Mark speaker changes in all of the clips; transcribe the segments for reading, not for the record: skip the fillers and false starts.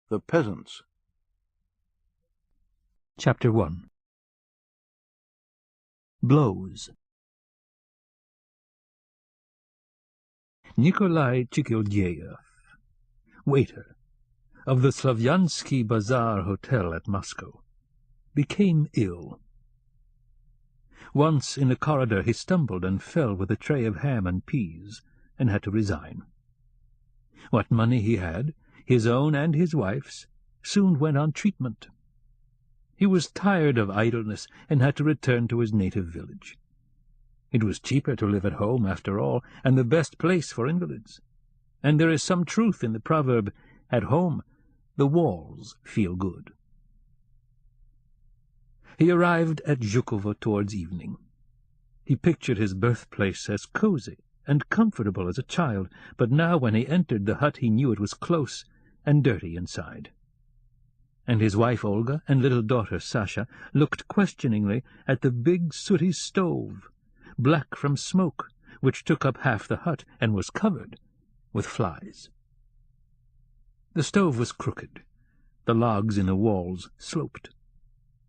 Speaker 1: The Peasants.
Speaker 2: Chapter 1. Blows. Nikolai Chikildiev, waiter, of the Slavyansky Bazaar Hotel at Moscow, became ill. Once in a corridor he stumbled and fell with a tray of ham and peas, and had to resign. What money he had, his own and his wife's, soon went on treatment. He was tired of idleness and had to return to his native village. It was cheaper to live at home, after all, and the best place for invalids. And there is some truth in the proverb, "At home, the walls feel good." He arrived at Zhukova towards evening. He pictured his birthplace as cozy and comfortable as a child, but now when he entered the hut he knew it was close and dirty inside. And his wife Olga and little daughter Sasha looked questioningly at the big sooty stove, black from smoke, which took up half the hut and was covered with flies. The stove was crooked, the logs in the walls sloped,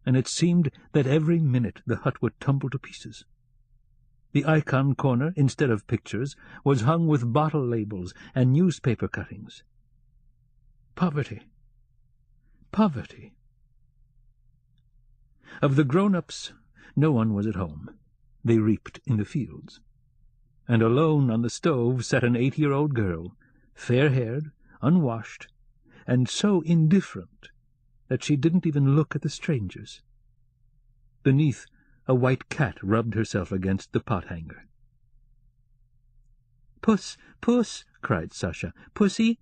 Speaker 2: and it seemed that every minute the hut would tumble to pieces. The icon corner, instead of pictures, was hung with bottle labels and newspaper cuttings. Poverty. Poverty. Of the grown-ups, no one was at home. They reaped in the fields. And alone on the stove sat an 8-year-old girl, fair-haired, unwashed, and so indifferent that she didn't even look at the strangers. Beneath, a white cat rubbed herself against the pot-hanger. "Puss, puss!" cried Sasha. "Pussy!"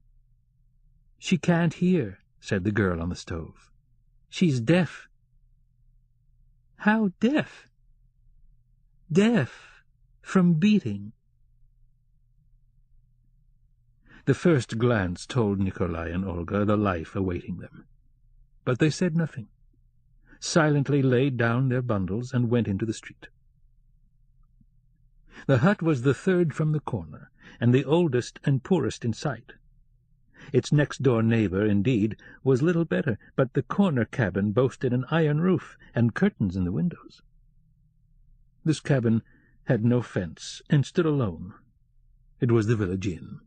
Speaker 2: "She can't hear," said the girl on the stove. "She's deaf." "How deaf?" "Deaf from beating." The first glance told Nikolai and Olga the life awaiting them, but they said nothing, silently laid down their bundles and went into the street. The hut was the third from the corner, and the oldest and poorest in sight. Its next-door neighbor, indeed, was little better, but the corner cabin boasted an iron roof and curtains in the windows. This cabin had no fence and stood alone. It was the village inn.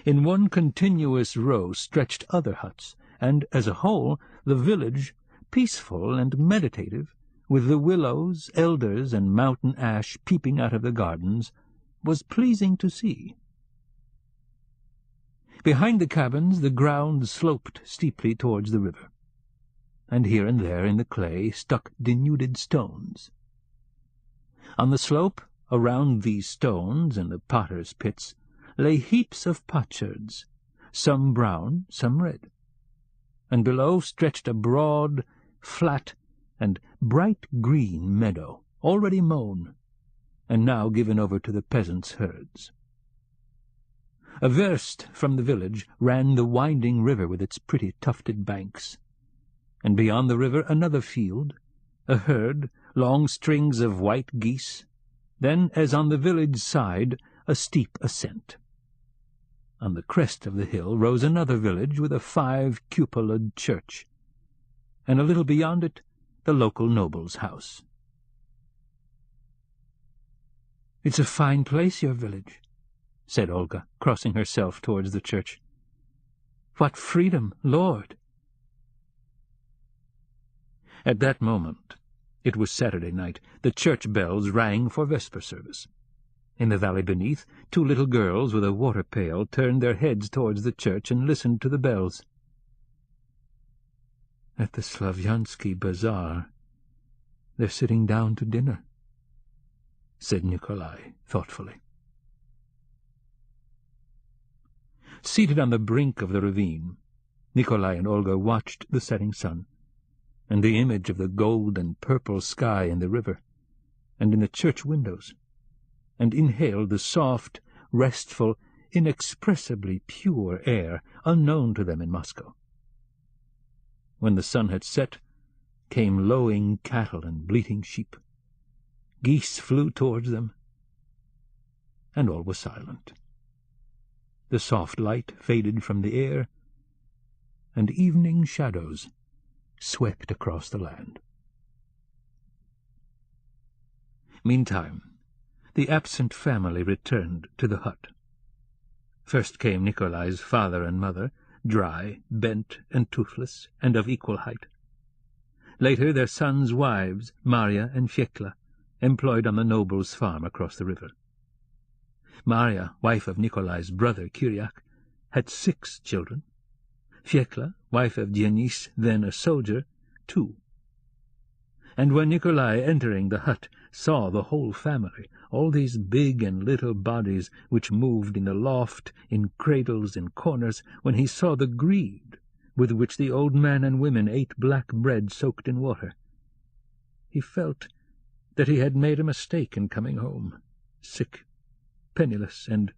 Speaker 2: In one continuous row stretched other huts, and, as a whole, the village, peaceful and meditative, with the willows, elders, and mountain ash peeping out of the gardens, was pleasing to see. Behind the cabins the ground sloped steeply towards the river, and here and there in the clay stuck denuded stones. On the slope, around these stones and the potter's pits, lay heaps of potsherds, some brown, some red, and below stretched a broad, flat, and bright green meadow, already mown, and now given over to the peasants' herds. A verst from the village ran the winding river with its pretty tufted banks, and beyond the river another field, a herd, long strings of white geese, then, as on the village side, a steep ascent. On the crest of the hill rose another village with a 5-cupolaed church, and a little beyond it the local noble's house. "It's a fine place, your village," said Olga, crossing herself towards the church. "What freedom, Lord!" At that moment, it was Saturday night, the church bells rang for vesper service. In the valley beneath, 2 little girls with a water pail turned their heads towards the church and listened to the bells. "At the Slavyansky Bazaar they're sitting down to dinner," said Nikolai thoughtfully. Seated on the brink of the ravine, Nikolai and Olga watched the setting sun, and the image of the gold and purple sky in the river, and in the church windows, and inhaled the soft, restful, inexpressibly pure air unknown to them in Moscow. When the sun had set, came lowing cattle and bleating sheep. Geese flew towards them, and all was silent. The soft light faded from the air, and evening shadows swept across the land. Meantime, the absent family returned to the hut. First came Nikolai's father and mother, dry, bent, and toothless, and of equal height. Later their sons' wives, Marya and Fyekla, employed on the noble's farm across the river. Marya, wife of Nikolai's brother Kiriak, had 6 children. Fyekla, wife of Dionys, then a soldier, 2. And when Nikolai, entering the hut, saw the whole family, all these big and little bodies which moved in the loft, in cradles, in corners, when he saw the greed with which the old man and women ate black bread soaked in water, he felt that he had made a mistake in coming home, sick, penniless, and,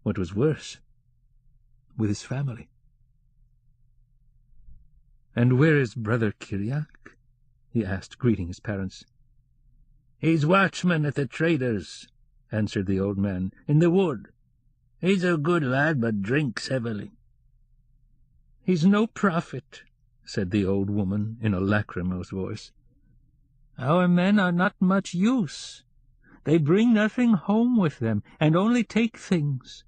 Speaker 2: what was worse, with his family. "And where is brother Kiriak?" he asked, greeting his parents. "He's watchman at the trader's," answered the old man, "in the wood. He's a good lad, but drinks heavily." "He's no prophet," said the old woman in a lachrymose voice. "Our men are not much use. They bring nothing home with them, and only take things.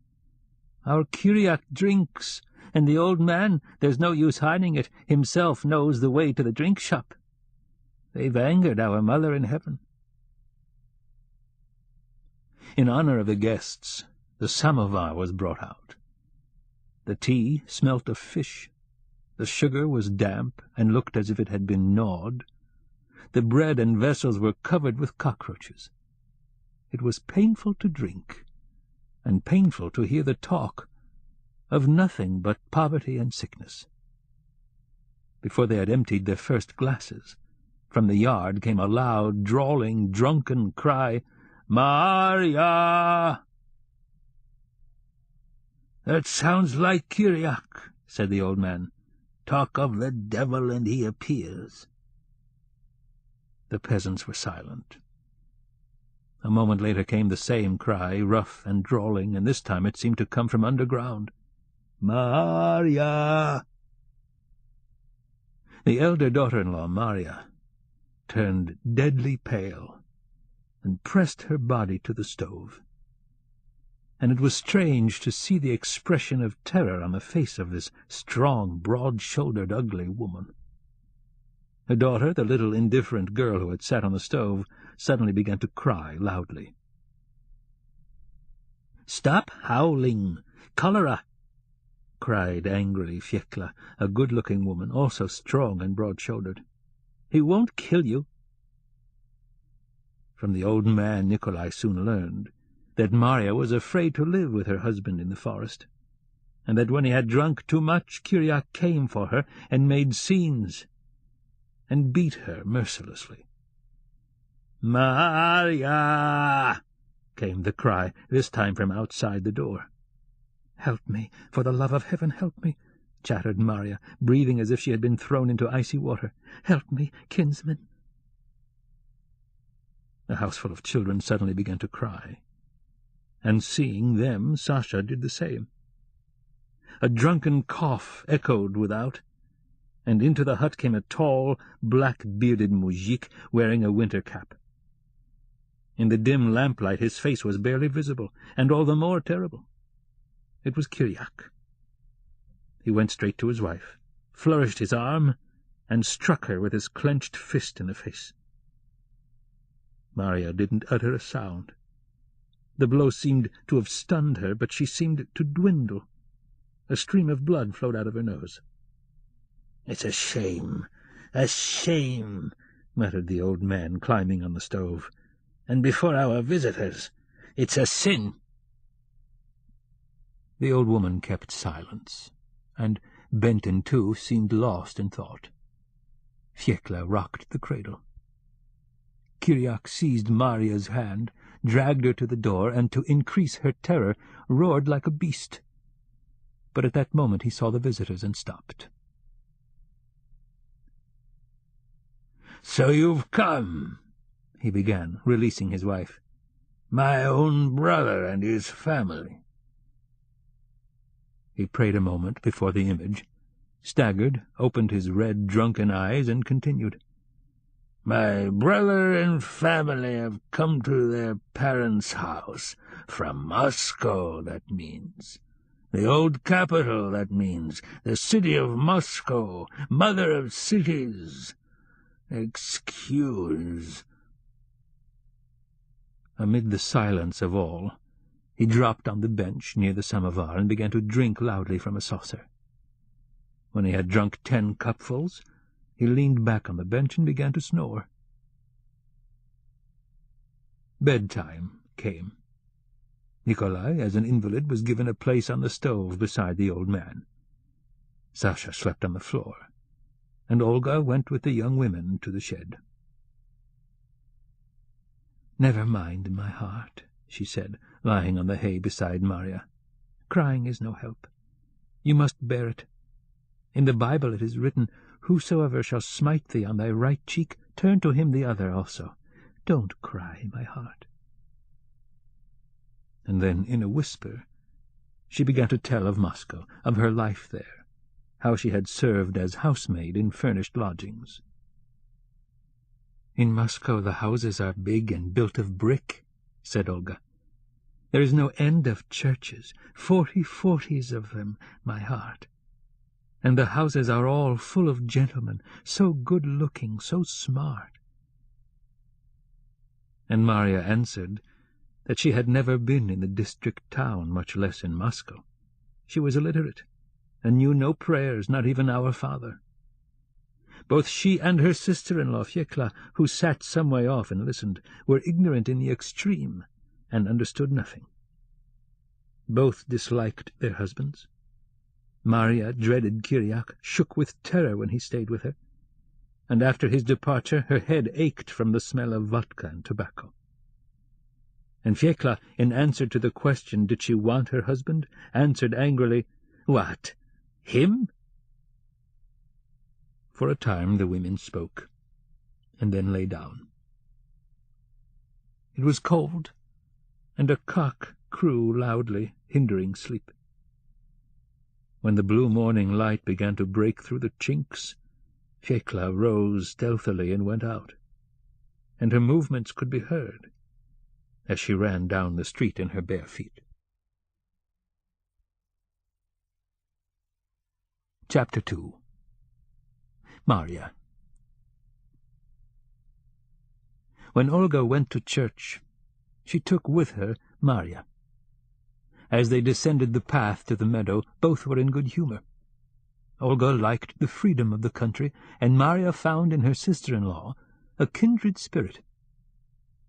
Speaker 2: Our Kiriak drinks, and the old man, there's no use hiding it, himself knows the way to the drink shop. They've angered our mother in heaven." In honor of the guests, the samovar was brought out. The tea smelt of fish. The sugar was damp and looked as if it had been gnawed. The bread and vessels were covered with cockroaches. It was painful to drink, and painful to hear the talk of nothing but poverty and sickness. Before they had emptied their first glasses, from the yard came a loud, drawling, drunken cry, "Marya!" "That sounds like Kiriak," said the old man. "Talk of the devil, and he appears." The peasants were silent. A moment later came the same cry, rough and drawling, and this time it seemed to come from underground. "Marya!" The elder daughter-in-law, Marya, turned deadly pale and pressed her body to the stove. And it was strange to see the expression of terror on the face of this strong, broad-shouldered, ugly woman. Her daughter, the little indifferent girl who had sat on the stove, suddenly began to cry loudly. "Stop howling! Cholera!" cried angrily Fyekla, a good-looking woman, also strong and broad-shouldered. "He won't kill you." From the old man Nikolai soon learned that Marya was afraid to live with her husband in the forest, and that when he had drunk too much, Kiriak came for her and made scenes, and beat her mercilessly. "Marya!" came the cry, this time from outside the door. "Help me, for the love of heaven, help me," chattered Marya, breathing as if she had been thrown into icy water. "Help me, kinsman." The houseful of children suddenly began to cry, and seeing them, Sasha did the same. A drunken cough echoed without, and into the hut came a tall, black-bearded mujik wearing a winter cap. In the dim lamplight his face was barely visible, and all the more terrible. It was Kiriak. He went straight to his wife, flourished his arm, and struck her with his clenched fist in the face. Marya didn't utter a sound. The blow seemed to have stunned her, but she seemed to dwindle. A stream of blood flowed out of her nose. "It's a shame, muttered the old man, climbing on the stove. "And before our visitors. It's a sin." The old woman kept silence, and Benton, too, seemed lost in thought. Fyekla rocked the cradle. Kiriak seized Marya's hand, dragged her to the door, and, to increase her terror, roared like a beast. But at that moment he saw the visitors and stopped. "So you've come," he began, releasing his wife. "My own brother and his family." He prayed a moment before the image, staggered, opened his red, drunken eyes, and continued. "My brother and family have come to their parents' house. From Moscow, that means. The old capital, that means. The city of Moscow, mother of cities. Excuse." Amid the silence of all, he dropped on the bench near the samovar and began to drink loudly from a saucer. When he had drunk 10 cupfuls, he leaned back on the bench and began to snore. Bedtime came. Nikolai, as an invalid, was given a place on the stove beside the old man. Sasha slept on the floor, and Olga went with the young women to the shed. "Never mind, my heart," she said, lying on the hay beside Marya. "Crying is no help. You must bear it. In the Bible it is written, 'Whosoever shall smite thee on thy right cheek, turn to him the other also.' Don't cry, my heart." And then, in a whisper, she began to tell of Moscow, of her life there, how she had served as housemaid in furnished lodgings. "In Moscow the houses are big and built of brick," said Olga. "There is no end of churches, 40 of them, my heart. And the houses are all full of gentlemen, so good-looking, so smart." And Marya answered that she had never been in the district town, much less in Moscow. She was illiterate, and knew no prayers, not even Our Father. Both she and her sister-in-law, Fyekla, who sat some way off and listened, were ignorant in the extreme, and understood nothing. Both disliked their husbands. Marya dreaded Kiriak, shook with terror when he stayed with her, and after his departure her head ached from the smell of vodka and tobacco. And Fyekla, in answer to the question, did she want her husband, answered angrily, "What, him?" For a time the women spoke, and then lay down. It was cold, and a cock crew loudly, hindering sleep. When the blue morning light began to break through the chinks, Fyekla rose stealthily and went out, and her movements could be heard as she ran down the street in her bare feet. Chapter 2. Marya. When Olga went to church, she took with her Marya. As they descended the path to the meadow, both were in good humour. Olga liked the freedom of the country, and Marya found in her sister-in-law a kindred spirit.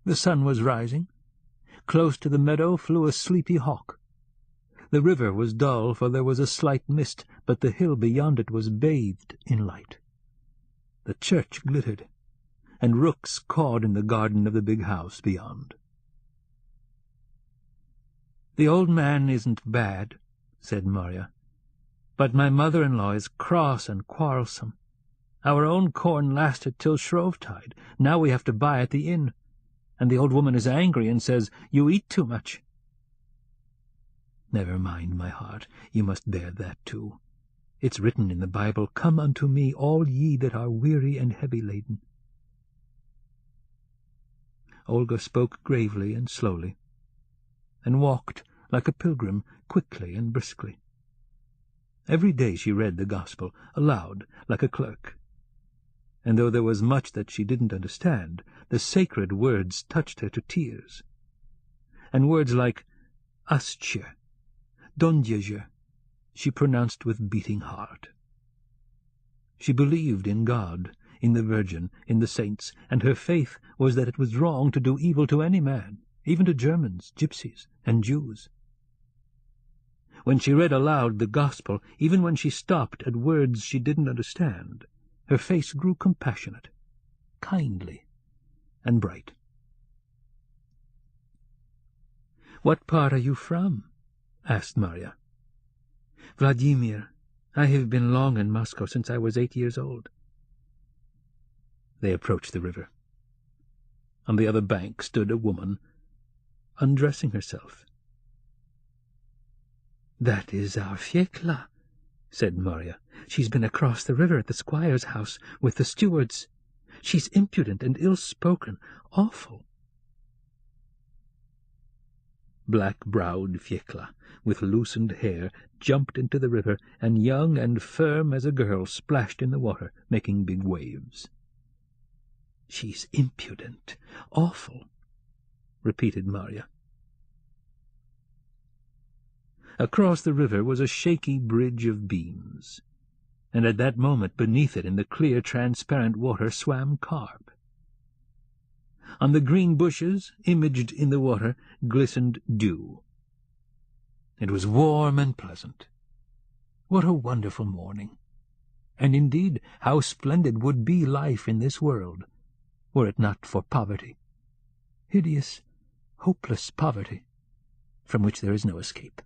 Speaker 2: The sun was rising. Close to the meadow flew a sleepy hawk. The river was dull, for there was a slight mist, but the hill beyond it was bathed in light. The church glittered, and rooks cawed in the garden of the big house beyond. "The old man isn't bad," said Marya, "but my mother-in-law is cross and quarrelsome. Our own corn lasted till Shrovetide. Now we have to buy at the inn, and the old woman is angry and says, 'You eat too much.'" "Never mind, my heart, you must bear that too. It's written in the Bible, 'Come unto me, all ye that are weary and heavy-laden.'" Olga spoke gravely and slowly, and walked like a pilgrim, quickly and briskly. Every day she read the Gospel, aloud, like a clerk. And though there was much that she didn't understand, the sacred words touched her to tears. And words like "Astche," "Dondjeje," she pronounced with beating heart. She believed in God, in the Virgin, in the saints, and her faith was that it was wrong to do evil to any man, even to Germans, gypsies, and Jews. When she read aloud the Gospel, even when she stopped at words she didn't understand, her face grew compassionate, kindly, and bright. "What part are you from?" asked Marya. "Vladimir. I have been long in Moscow, since I was 8 years old." They approached the river. On the other bank stood a woman, undressing herself. "That is our Fyekla," said Marya. She's been across the river at the squire's house with the stewards. She's impudent and ill-spoken. Awful." Black-browed Fiekla, with loosened hair, jumped into the river, and young and firm as a girl splashed in the water, making big waves. "She's impudent, awful," repeated Marya. Across the river was a shaky bridge of beams, and at that moment beneath it in the clear, transparent water swam carp. On the green bushes, imaged in the water, glistened dew. It was warm and pleasant. What a wonderful morning! And indeed, how splendid would be life in this world, were it not for poverty. Hideous, hopeless poverty, from which there is no escape.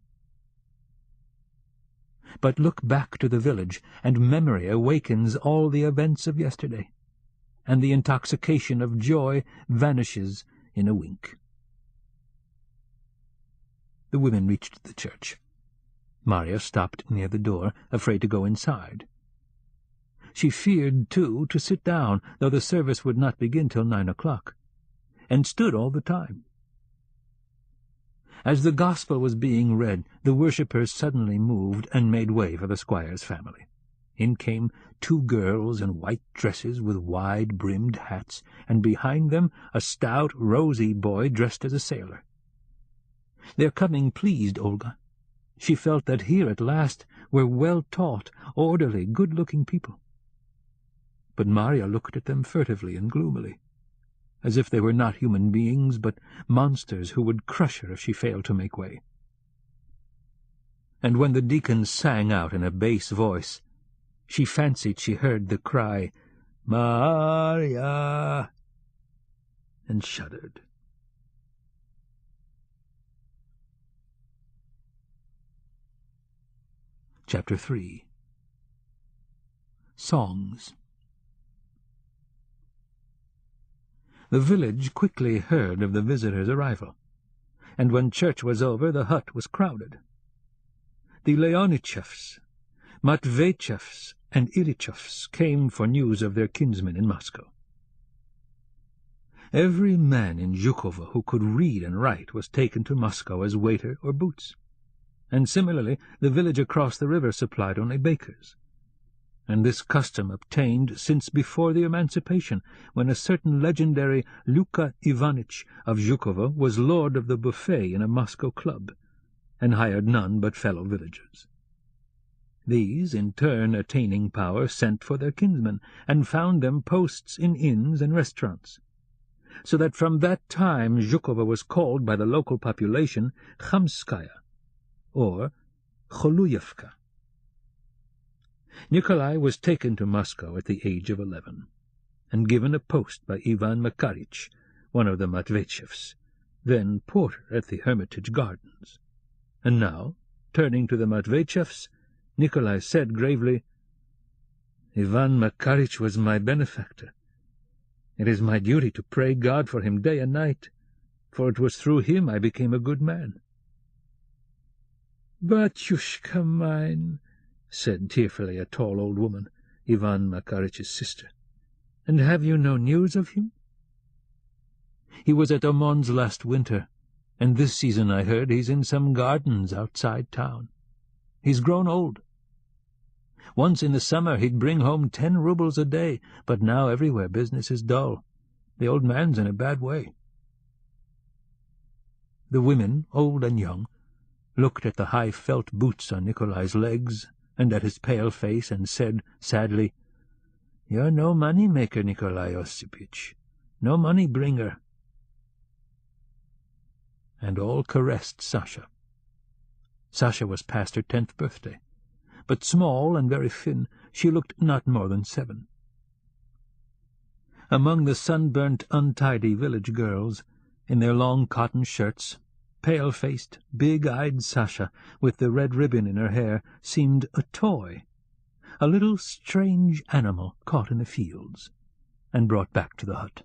Speaker 2: But look back to the village, and memory awakens all the events of yesterday, and the intoxication of joy vanishes in a wink. The women reached the church. Marya stopped near the door, afraid to go inside. She feared, too, to sit down, though the service would not begin till 9 o'clock, and stood all the time. As the gospel was being read, the worshippers suddenly moved and made way for the squire's family. In came 2 girls in white dresses with wide-brimmed hats, and behind them a stout, rosy boy dressed as a sailor. Their coming pleased Olga. She felt that here at last were well-taught, orderly, good-looking people. But Marya looked at them furtively and gloomily, as if they were not human beings, but monsters who would crush her if she failed to make way. And when the deacon sang out in a bass voice, she fancied she heard the cry, "Marya!" and shuddered. Chapter 3. Songs. The village quickly heard of the visitors' arrival, and when church was over the hut was crowded. The Leonichevs, Matveychevs, and Ilichevs came for news of their kinsmen in Moscow. Every man in Zhukova who could read and write was taken to Moscow as waiter or boots, and similarly the village across the river supplied only bakers. And this custom obtained since before the emancipation, when a certain legendary Luka Ivanitch of Zhukova was lord of the buffet in a Moscow club, and hired none but fellow villagers. These, in turn attaining power, sent for their kinsmen, and found them posts in inns and restaurants, so that from that time Zhukova was called by the local population Khamskaya, or Choluyevka. Nikolai was taken to Moscow at the age of 11, and given a post by Ivan Makarich, one of the Matveychevs, then porter at the Hermitage Gardens. And now, turning to the Matveychevs, Nikolai said gravely, "Ivan Makarich was my benefactor. It is my duty to pray God for him day and night, for it was through him I became a good man." "Batyushka mine," said tearfully a tall old woman, Ivan Makarich's sister, "and have you no news of him?" "He was at Omon's last winter, and this season I heard he's in some gardens outside town. He's grown old. Once in the summer he'd bring home 10 rubles a day, but now everywhere business is dull. The old man's in a bad way." The women, old and young, looked at the high felt boots on Nikolai's legs and at his pale face, and said sadly, "You're no money-maker, Nikolai Osipich, no money-bringer." And all caressed Sasha. Sasha was past her 10th birthday, but small and very thin, she looked not more than 7. Among the sunburnt, untidy village girls, in their long cotton shirts, pale-faced, big-eyed Sasha, with the red ribbon in her hair, seemed a toy, a little strange animal caught in the fields, and brought back to the hut.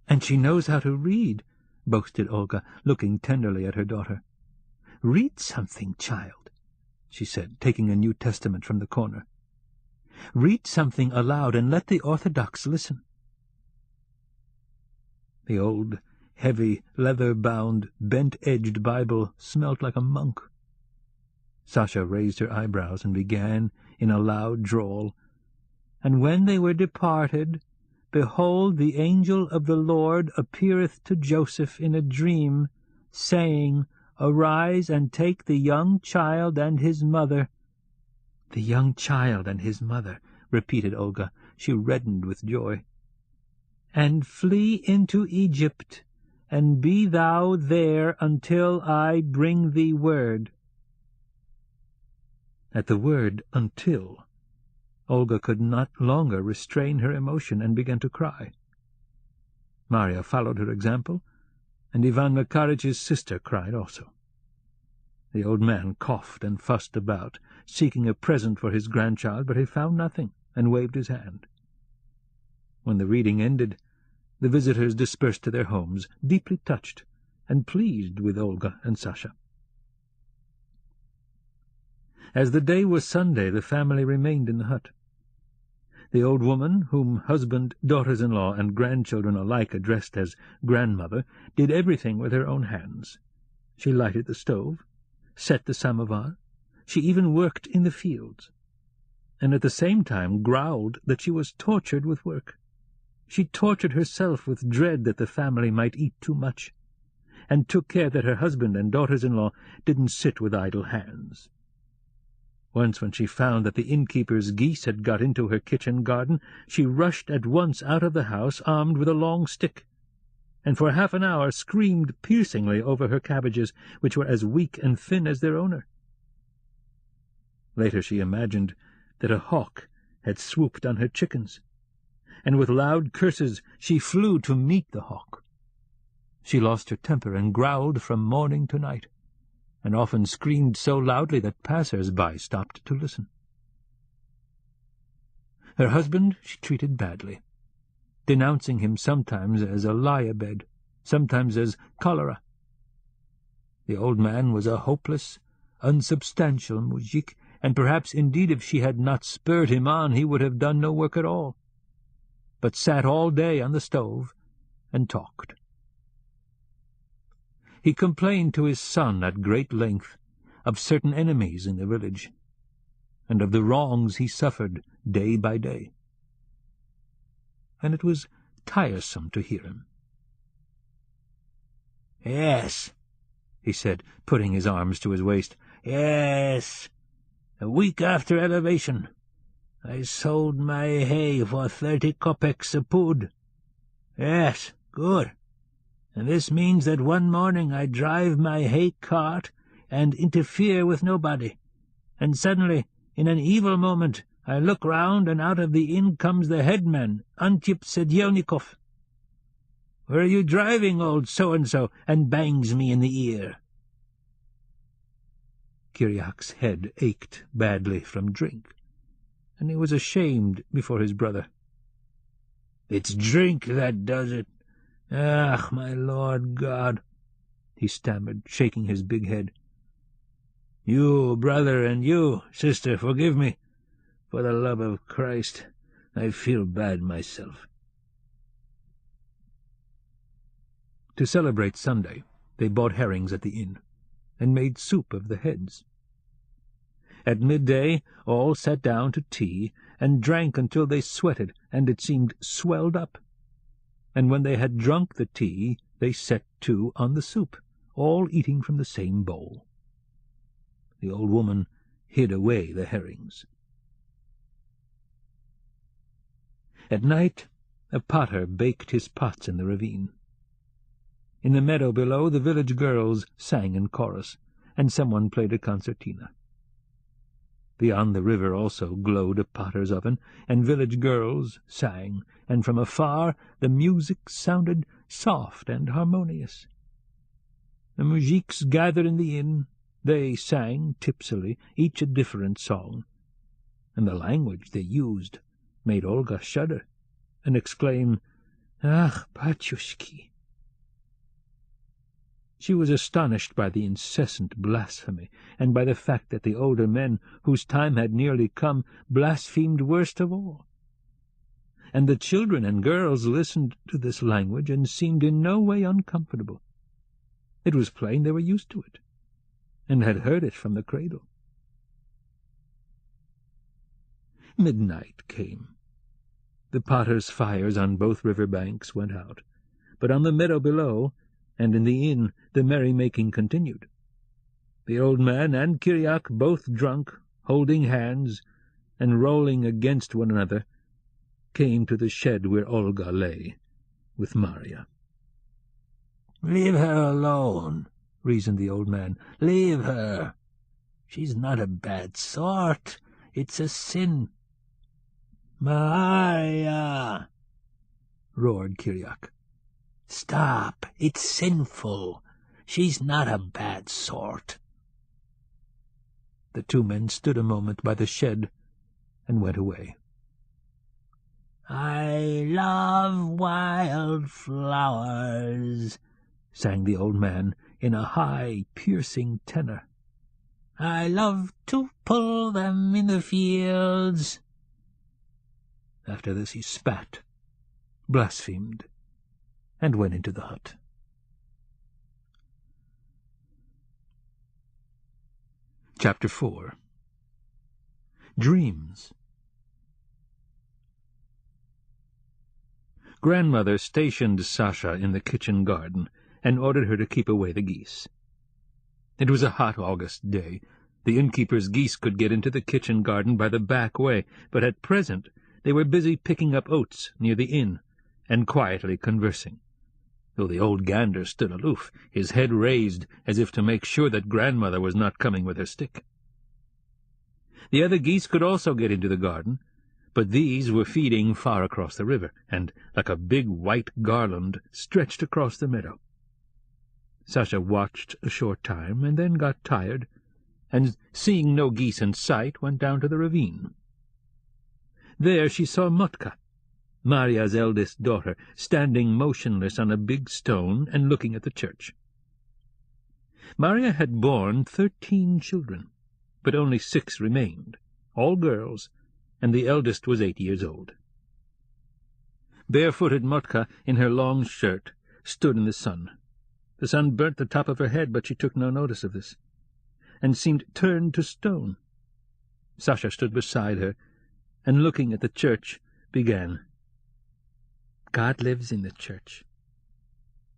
Speaker 2: "And she knows how to read," boasted Olga, looking tenderly at her daughter. "Read something, child. she said, taking a New Testament from the corner. "Read something aloud and let the Orthodox listen." The old, heavy, leather-bound, bent-edged Bible smelt like a monk. Sasha raised her eyebrows and began in a loud drawl, "And when they were departed, behold, the angel of the Lord appeareth to Joseph in a dream, saying, Arise and take the young child and his mother." "The young child and his mother," repeated Olga. She reddened with joy. "And flee into Egypt, and be thou there until I bring thee word." At the word "until," Olga could not longer restrain her emotion and began to cry. Marya followed her example, and Ivan Makarich's sister cried also. The old man coughed and fussed about, seeking a present for his grandchild, but he found nothing, and waved his hand. When the reading ended, the visitors dispersed to their homes, deeply touched and pleased with Olga and Sasha. As the day was Sunday, the family remained in the hut. The old woman, whom husband, daughters-in-law, and grandchildren alike addressed as grandmother, did everything with her own hands. She lighted the stove, set the samovar, she even worked in the fields, and at the same time growled that she was tortured with work. She tortured herself with dread that the family might eat too much, and took care that her husband and daughters-in-law didn't sit with idle hands. Once, when she found that the innkeeper's geese had got into her kitchen garden, she rushed at once out of the house, armed with a long stick, and for half an hour screamed piercingly over her cabbages, which were as weak and thin as their owner. Later she imagined that a hawk had swooped on her chickens, and with loud curses she flew to meet the hawk. She lost her temper and growled from morning to night, and often screamed so loudly that passers-by stopped to listen. Her husband she treated badly, denouncing him sometimes as a lie-a-bed, sometimes as cholera. The old man was a hopeless, unsubstantial mujik, and perhaps indeed if she had not spurred him on he would have done no work at all, but sat all day on the stove and talked. He complained to his son at great length of certain enemies in the village, and of the wrongs he suffered day by day. And it was tiresome to hear him. "Yes," he said, putting his arms to his waist. "Yes, a week after elevation, I sold my hay for 30 kopecks a pud. Yes, good. And this means that one morning I drive my hay cart and interfere with nobody, and suddenly, in an evil moment, I look round, and out of the inn comes the headman, Antip Sedjelnikov. 'Where are you driving, old so-and-so?' and bangs me in the ear." Kiriak's head ached badly from drink, and he was ashamed before his brother. "It's drink that does it. Ah, my Lord God," he stammered, shaking his big head. "You, brother, and you, sister, forgive me. For the love of Christ, I feel bad myself." To celebrate Sunday, they bought herrings at the inn, and made soup of the heads. At midday all sat down to tea, and drank until they sweated, and it seemed swelled up. And when they had drunk the tea, they set to on the soup, all eating from the same bowl. The old woman hid away the herrings. At night a potter baked his pots in the ravine. In the meadow below, the village girls sang in chorus, and someone played a concertina. Beyond the river also glowed a potter's oven, and village girls sang, and from afar the music sounded soft and harmonious. The mujiks gathered in the inn. They sang tipsily, each a different song, and the language they used made Olga shudder and exclaim, "Ach, batyushki!" She was astonished by the incessant blasphemy, and by the fact that the older men, whose time had nearly come, blasphemed worst of all. And the children and girls listened to this language and seemed in no way uncomfortable. It was plain they were used to it, and had heard it from the cradle. Midnight came. The potters' fires on both river banks went out, but on the meadow below, and in the inn, the merry-making continued. The old man and Kiriak, both drunk, holding hands, and rolling against one another, came to the shed where Olga lay, with Marya. "Leave her alone," reasoned the old man. "Leave her. She's not a bad sort. It's a sin." "Marya!" roared Kiriak. "Stop! It's sinful. She's not a bad sort." The two men stood a moment by the shed and went away. "I love wild flowers," sang the old man in a high, piercing tenor. "I love to pull them in the fields." After this he spat, blasphemed, and went into the hut. Chapter 4. Dreams. Grandmother stationed Sasha in the kitchen garden and ordered her to keep away the geese. It was a hot August day. The innkeeper's geese could get into the kitchen garden by the back way, but at present they were busy picking up oats near the inn and quietly conversing, though the old gander stood aloof, his head raised as if to make sure that grandmother was not coming with her stick. The other geese could also get into the garden, but these were feeding far across the river, and, like a big white garland, stretched across the meadow. Sasha watched a short time, and then got tired, and, seeing no geese in sight, went down to the ravine. There she saw Motka, Marya's eldest daughter, standing motionless on a big stone and looking at the church. Marya had borne 13 children, but only 6 remained, all girls, and the eldest was 8 years old. Barefooted Motka, in her long shirt, stood in the sun. The sun burnt the top of her head, but she took no notice of this, and seemed turned to stone. Sasha stood beside her, and, looking at the church, began. "God lives in the church.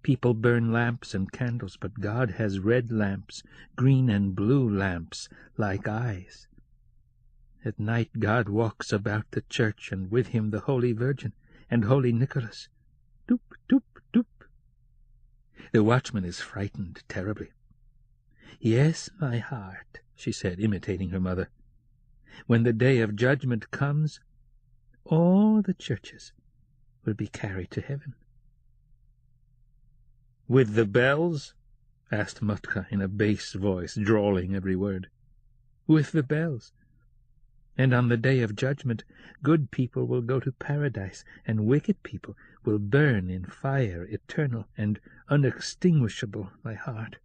Speaker 2: People burn lamps and candles, but God has red lamps, green and blue lamps, like eyes. At night God walks about the church, and with him the Holy Virgin and Holy Nicholas. Doop, doop, doop. The watchman is frightened terribly. 'Yes, my heart,' she said, imitating her mother. 'When the day of judgment comes, all the churches will be carried to heaven.'" "With the bells?" asked Motka in a bass voice, drawling every word. "With the bells. And on the day of judgment, good people will go to paradise, and wicked people will burn in fire eternal and unextinguishable, my heart.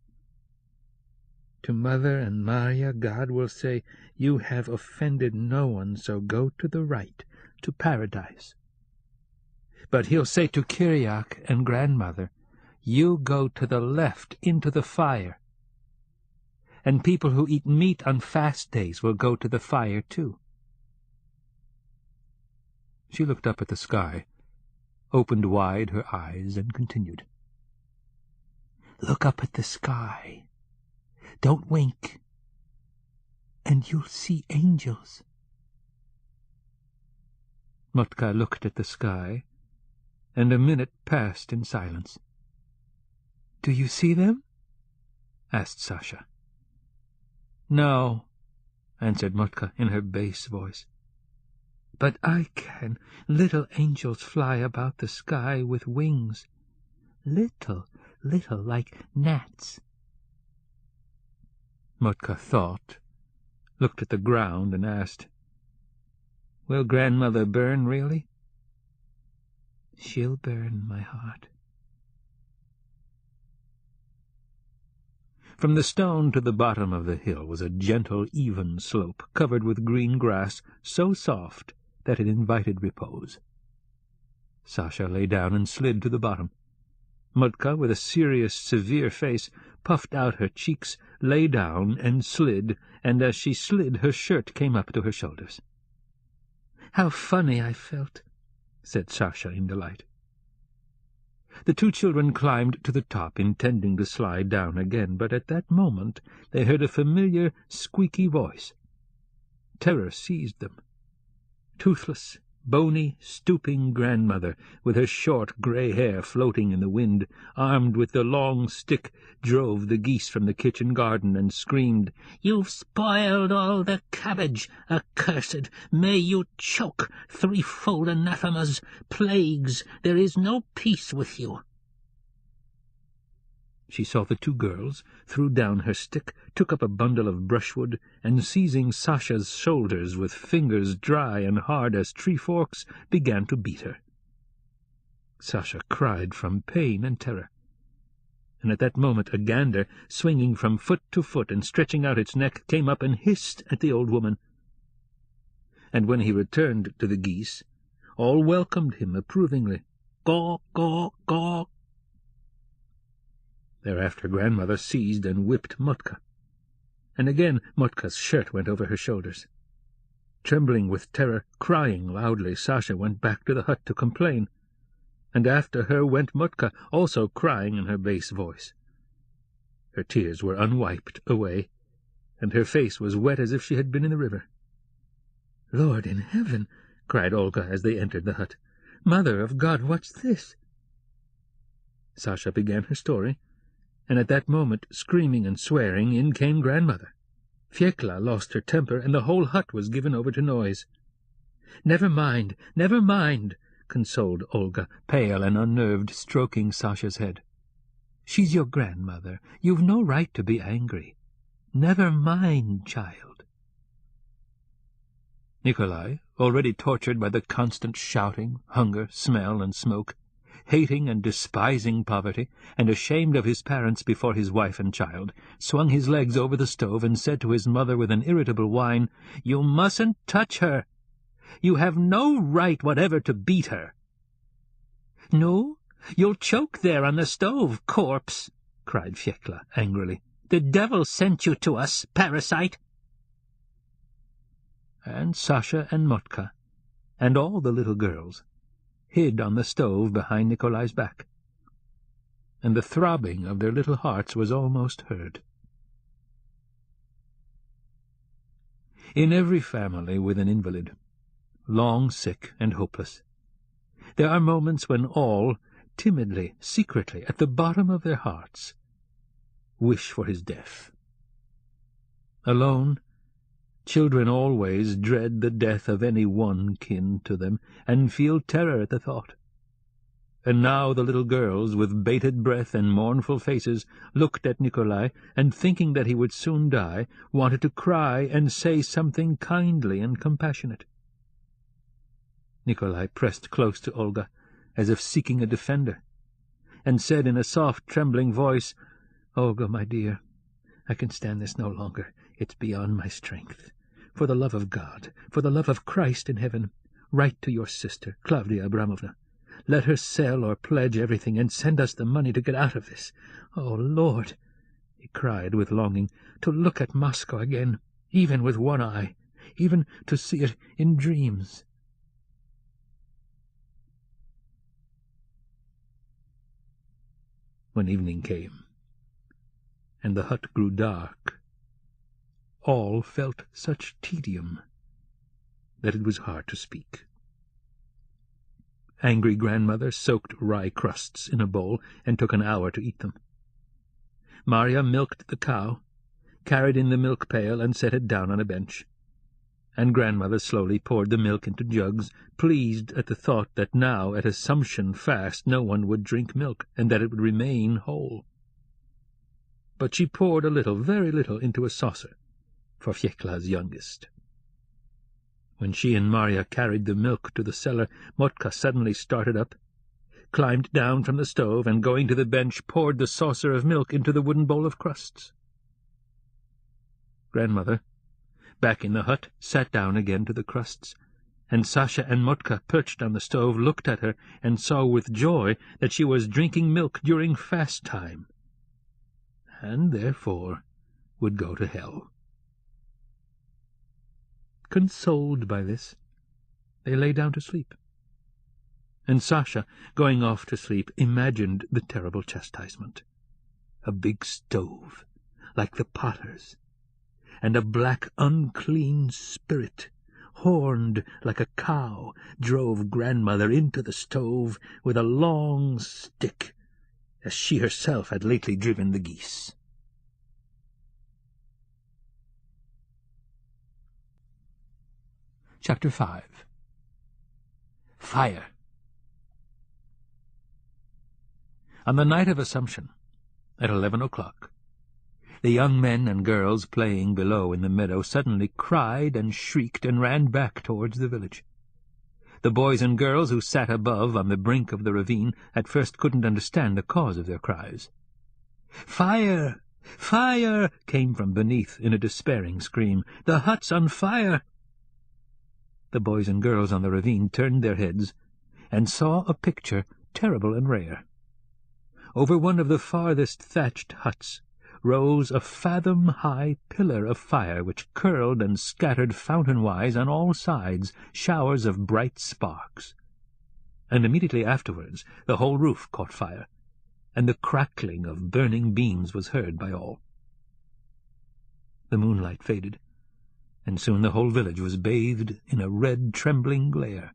Speaker 2: To Mother and Marya, God will say, 'You have offended no one, so go to the right, to paradise.' But he'll say to Kiriak and grandmother, 'You go to the left, into the fire.' And people who eat meat on fast days will go to the fire too." She looked up at the sky, opened wide her eyes, and continued. "Look up at the sky. Don't wink, and you'll see angels." Motka looked at the sky, and a minute passed in silence. "Do you see them?" asked Sasha. "No," answered Motka in her bass voice. "But I can. Little angels fly about the sky with wings. Little, like gnats." Motka thought, looked at the ground, and asked, "Will grandmother burn, really?" "She'll burn, my heart." From the stone to the bottom of the hill was a gentle, even slope, covered with green grass, so soft that it invited repose. Sasha lay down and slid to the bottom. Mutka, with a serious, severe face, puffed out her cheeks, lay down and slid, and as she slid her shirt came up to her shoulders. "How funny I felt," said Sasha in delight. The two children climbed to the top, intending to slide down again, but at that moment they heard a familiar, squeaky voice. Terror seized them. Toothless, bony, stooping grandmother, with her short grey hair floating in the wind, armed with the long stick, drove the geese from the kitchen garden and screamed, "You've spoiled all the cabbage! Accursed! May you choke! Threefold anathemas! Plagues! There is no peace with you!" She saw the two girls, threw down her stick, took up a bundle of brushwood, and seizing Sasha's shoulders with fingers dry and hard as tree forks, began to beat her. Sasha cried from pain and terror, and at that moment a gander, swinging from foot to foot and stretching out its neck, came up and hissed at the old woman. And when he returned to the geese, all welcomed him approvingly. "Caw, caw, caw." Thereafter grandmother seized and whipped Mutka, and again Mutka's shirt went over her shoulders. Trembling with terror, crying loudly, Sasha went back to the hut to complain, and after her went Mutka, also crying in her bass voice. Her tears were unwiped away, and her face was wet as if she had been in the river. "Lord in heaven!" cried Olga as they entered the hut. "Mother of God, what's this?" Sasha began her story, and at that moment, screaming and swearing, in came grandmother. Fiekla lost her temper, and the whole hut was given over to noise. Never mind, consoled Olga, pale and unnerved, stroking Sasha's head. "She's your grandmother. You've no right to be angry. Never mind, child." Nikolai, already tortured by the constant shouting, hunger, smell, and smoke, hating and despising poverty, and ashamed of his parents before his wife and child, swung his legs over the stove and said to his mother with an irritable whine, "You mustn't touch her. You have no right whatever to beat her." "No, you'll choke there on the stove, corpse," cried Fiekla angrily. "The devil sent you to us, parasite." And Sasha and Mutka, and all the little girls, hid on the stove behind Nikolai's back, and the throbbing of their little hearts was almost heard. In every family with an invalid, long sick and hopeless, there are moments when all, timidly, secretly, at the bottom of their hearts, wish for his death. Alone, children always dread the death of any one kin to them, and feel terror at the thought. And now the little girls, with bated breath and mournful faces, looked at Nikolai, and thinking that he would soon die, wanted to cry and say something kindly and compassionate. Nikolai pressed close to Olga, as if seeking a defender, and said in a soft, trembling voice, "Olga, my dear, I can stand this no longer. It's beyond my strength. For the love of God, for the love of Christ in heaven, write to your sister, Klavdia Abramovna. Let her sell or pledge everything and send us the money to get out of this. Oh, Lord," he cried with longing, "to look at Moscow again, even with one eye, even to see it in dreams." When evening came, and the hut grew dark, all felt such tedium that it was hard to speak. Angry grandmother soaked rye crusts in a bowl and took an hour to eat them. Marya milked the cow, carried in the milk pail and set it down on a bench, and grandmother slowly poured the milk into jugs, pleased at the thought that now at Assumption fast no one would drink milk, and that it would remain whole. But she poured a little, very little, into a saucer, for Fiekla's youngest. When she and Marya carried the milk to the cellar, Motka suddenly started up, climbed down from the stove, and going to the bench poured the saucer of milk into the wooden bowl of crusts. Grandmother, back in the hut, sat down again to the crusts, and Sasha and Motka, perched on the stove, looked at her and saw with joy that she was drinking milk during fast time, and therefore would go to hell. Consoled by this, they lay down to sleep, and Sasha, going off to sleep, imagined the terrible chastisement. A big stove, like the potter's, and a black unclean spirit, horned like a cow, drove Grandmother into the stove with a long stick, as she herself had lately driven the geese. Chapter 5. Fire. On the night of Assumption, at 11 o'clock, the young men and girls playing below in the meadow suddenly cried and shrieked and ran back towards the village. The boys and girls who sat above on the brink of the ravine at first couldn't understand the cause of their cries. "Fire! Fire!" came from beneath in a despairing scream. "The hut's on fire!" The boys and girls on the ravine turned their heads and saw a picture terrible and rare. Over one of the farthest thatched huts rose a fathom-high pillar of fire which curled and scattered fountain-wise on all sides showers of bright sparks. And immediately afterwards the whole roof caught fire, and the crackling of burning beams was heard by all. The moonlight faded, and soon the whole village was bathed in a red, trembling glare.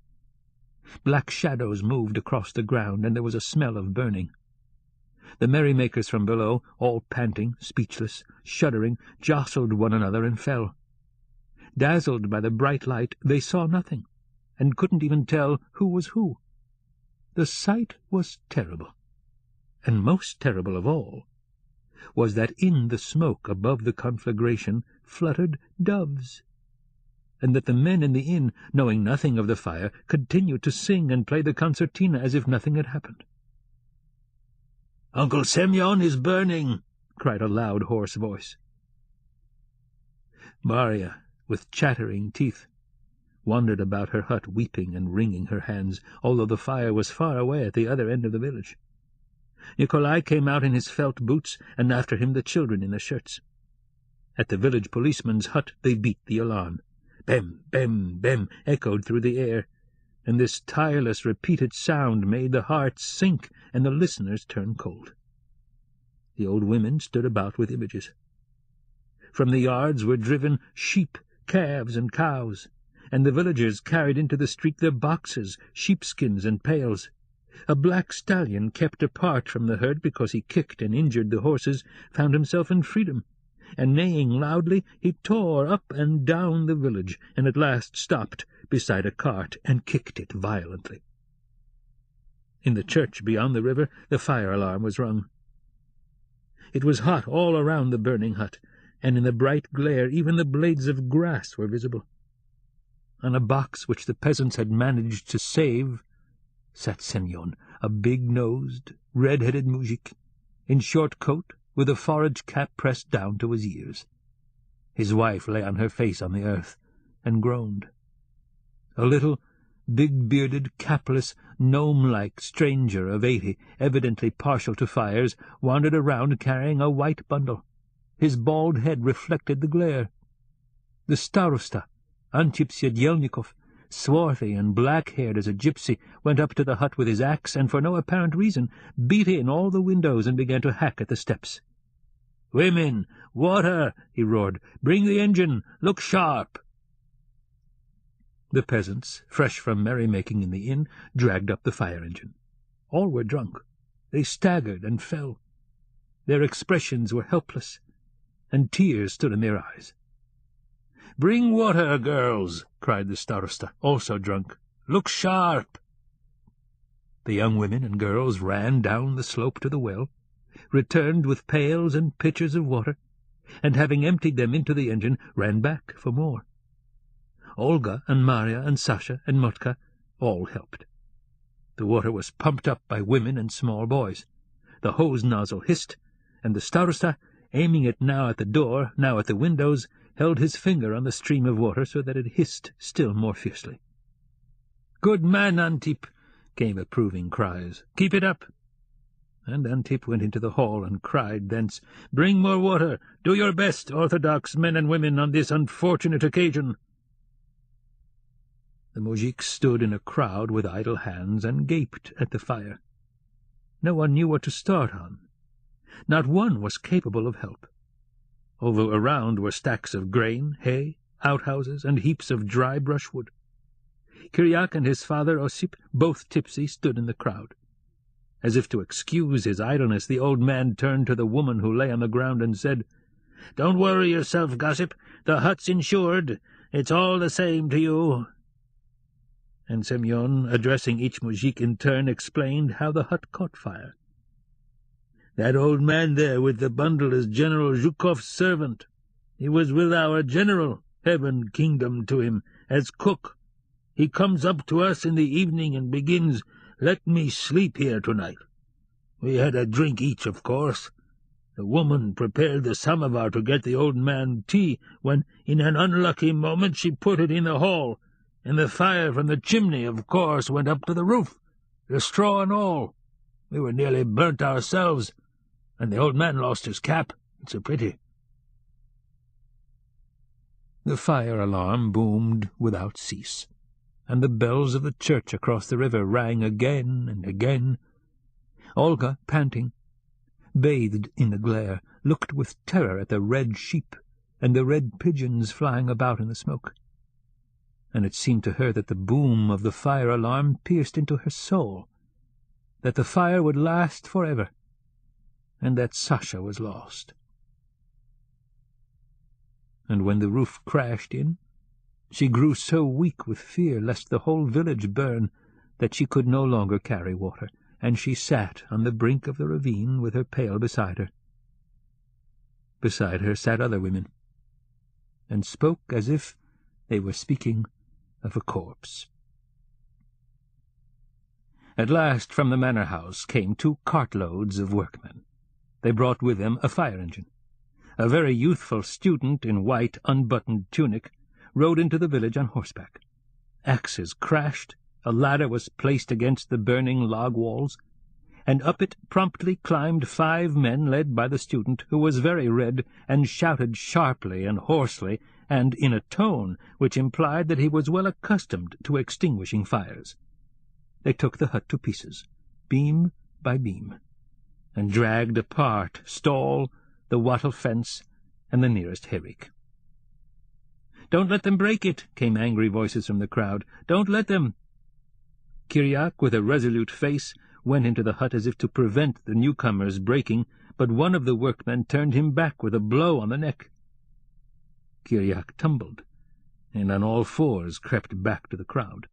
Speaker 2: Black shadows moved across the ground, and there was a smell of burning. The merrymakers from below, all panting, speechless, shuddering, jostled one another and fell. Dazzled by the bright light, they saw nothing, and couldn't even tell who was who. The sight was terrible, and most terrible of all was that in the smoke above the conflagration fluttered doves, and that the men in the inn, knowing nothing of the fire, continued to sing and play the concertina as if nothing had happened. "Uncle Semyon is burning!" cried a loud, hoarse voice. Marya, with chattering teeth, wandered about her hut, weeping and wringing her hands, although the fire was far away at the other end of the village. Nikolai came out in his felt boots, and after him the children in their shirts. At the village policeman's hut they beat the alarm. Bem, bem, bem echoed through the air, and this tireless, repeated sound made the heart sink and the listeners turn cold. The old women stood about with images. From the yards were driven sheep, calves, and cows, and the villagers carried into the street their boxes, sheepskins, and pails. A black stallion, kept apart from the herd because he kicked and injured the horses, found himself in freedom, and neighing loudly, he tore up and down the village, and at last stopped beside a cart and kicked it violently. In the church beyond the river the fire alarm was rung. It was hot all around the burning hut, and in the bright glare even the blades of grass were visible. On a box which the peasants had managed to save sat Semyon, a big-nosed, red-headed moujik, in short coat, with a forage cap pressed down to his ears. His wife lay on her face on the earth, and groaned. A little, big-bearded, capless, gnome-like stranger of 80, evidently partial to fires, wandered around carrying a white bundle. His bald head reflected the glare. The starosta, Antip Syedelnikov, swarthy and black-haired as a gypsy, went up to the hut with his axe, and for no apparent reason beat in all the windows and began to hack at the steps. "Women! Water!" he roared. "Bring the engine! Look sharp!" The peasants, fresh from merrymaking in the inn, dragged up the fire-engine. All were drunk. They staggered and fell. Their expressions were helpless, and tears stood in their eyes. "Bring water, girls!" cried the starosta, also drunk. "Look sharp!" The young women and girls ran down the slope to the well, returned with pails and pitchers of water, and having emptied them into the engine, ran back for more. Olga and Marya and Sasha and Motka all helped. The water was pumped up by women and small boys. The hose nozzle hissed, and the starosta, aiming it now at the door, now at the windows, held his finger on the stream of water so that it hissed still more fiercely. "Good man, Antip!" came approving cries. "Keep it up!" And Antip went into the hall and cried thence, "Bring more water! Do your best, orthodox men and women, on this unfortunate occasion!" The moujiks stood in a crowd with idle hands and gaped at the fire. No one knew what to start on. Not one was capable of help, although around were stacks of grain, hay, outhouses, and heaps of dry brushwood. Kiriak and his father Osip, both tipsy, stood in the crowd. As if to excuse his idleness, the old man turned to the woman who lay on the ground and said, "Don't worry yourself, gossip. The hut's insured. It's all the same to you." And Semyon, addressing each moujik in turn, explained how the hut caught fire. "That old man there with the bundle is General Zhukov's servant. He was with our general, heaven kingdom to him, as cook. He comes up to us in the evening and begins, 'Let me sleep here tonight.' We had a drink each, of course. The woman prepared the samovar to get the old man tea, when in an unlucky moment she put it in the hall, and the fire from the chimney, of course, went up to the roof, the straw and all. We were nearly burnt ourselves, and the old man lost his cap. It's a pity." The fire alarm boomed without cease, and the bells of the church across the river rang again and again. Olga, panting, bathed in the glare, looked with terror at the red sheep and the red pigeons flying about in the smoke. And it seemed to her that the boom of the fire alarm pierced into her soul, that the fire would last forever, and that Sasha was lost. And when the roof crashed in, she grew so weak with fear lest the whole village burn that she could no longer carry water, and she sat on the brink of the ravine with her pail beside her. Beside her sat other women, and spoke as if they were speaking of a corpse. At last from the manor-house came 2 cartloads of workmen. They brought with them a fire-engine. A very youthful student in white unbuttoned tunic rode into the village on horseback. Axes crashed, a ladder was placed against the burning log walls, and up it promptly climbed 5 men led by the student, who was very red, and shouted sharply and hoarsely, and in a tone which implied that he was well accustomed to extinguishing fires. They took the hut to pieces, beam by beam, and dragged apart stall, the wattle fence, and the nearest hayrick. "Don't let them break it!" came angry voices from the crowd. "Don't let them!" Kiriak, with a resolute face, went into the hut as if to prevent the newcomers breaking, but one of the workmen turned him back with a blow on the neck. Kiriak tumbled, and on all fours crept back to the crowd.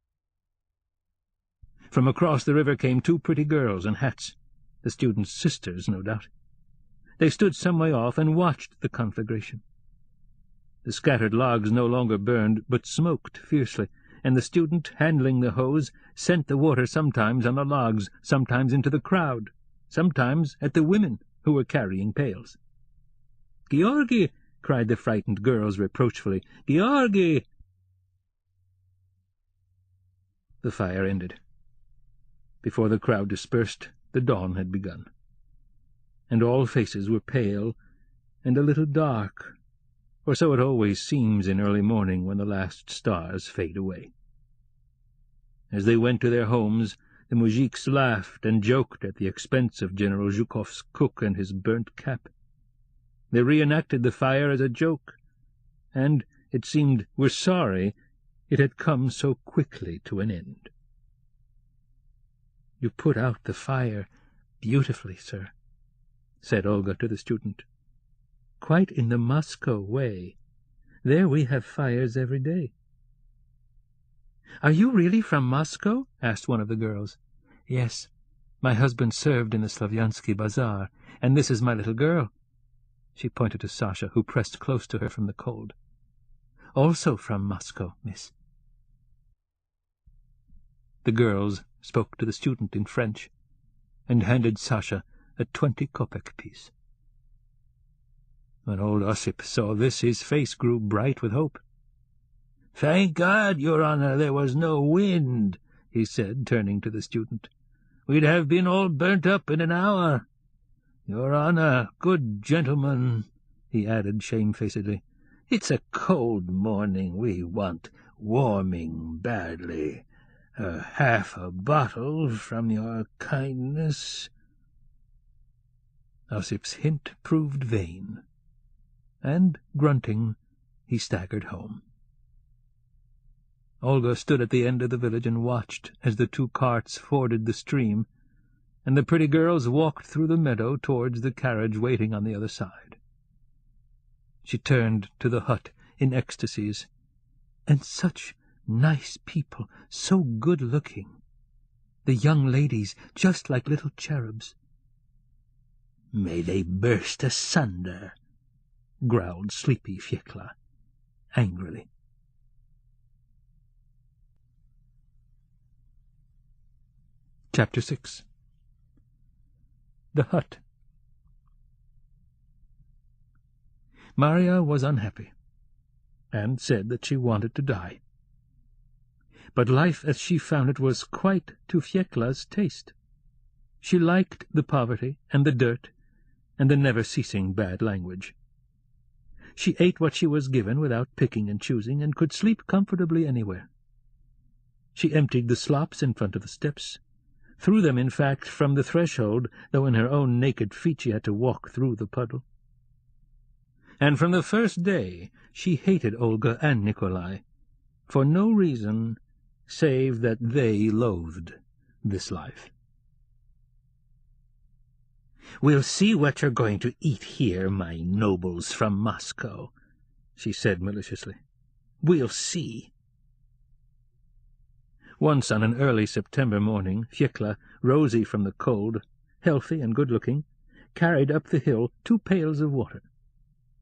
Speaker 2: From across the river came 2 pretty girls in hats, the student's sisters, no doubt. They stood some way off and watched the conflagration. The scattered logs no longer burned, but smoked fiercely, and the student, handling the hose, sent the water sometimes on the logs, sometimes into the crowd, sometimes at the women who were carrying pails. "Georgi!" cried the frightened girls reproachfully. "Georgi!" The fire ended. Before the crowd dispersed, the dawn had begun, and all faces were pale and a little dark, for so it always seems in early morning when the last stars fade away. As they went to their homes, the moujiks laughed and joked at the expense of General Zhukov's cook and his burnt cap. They reenacted the fire as a joke, and, it seemed, were sorry it had come so quickly to an end. "You put out the fire beautifully, sir," said Olga to the student. "Quite in the Moscow way. There we have fires every day." "Are you really from Moscow?" asked one of the girls. "Yes. My husband served in the Slavyansky Bazaar, and this is my little girl." She pointed to Sasha, who pressed close to her from the cold. "Also from Moscow, miss." The girls spoke to the student in French, and handed Sasha a 20-kopeck piece. When old Ossip saw this, his face grew bright with hope. "Thank God, your honour, there was no wind," he said, turning to the student. "We'd have been all burnt up in an hour. Your honour, good gentleman," he added shamefacedly, "it's a cold morning. We want warming badly. Half a bottle from your kindness." Ossip's hint proved vain, and, grunting, he staggered home. Olga stood at the end of the village and watched as the 2 carts forded the stream, and the pretty girls walked through the meadow towards the carriage waiting on the other side. She turned to the hut in ecstasies. And such nice people, so good-looking. The young ladies, just like little cherubs. "May they burst asunder," growled sleepy Fiekla, angrily. Chapter 6. The Hut. Maria was unhappy, and said that she wanted to die. But life as she found it was quite to Fiekla's taste. She liked the poverty and the dirt and the never-ceasing bad language. She ate what she was given without picking and choosing, and could sleep comfortably anywhere. She emptied the slops in front of the steps, threw them, in fact, from the threshold, though in her own naked feet she had to walk through the puddle. And from the first day she hated Olga and Nikolai, for no reason save that they loathed this life. "We'll see what you're going to eat here, my nobles from Moscow," she said maliciously. "We'll see." Once on an early September morning, Fiekla, rosy from the cold, healthy and good-looking, carried up the hill 2 pails of water.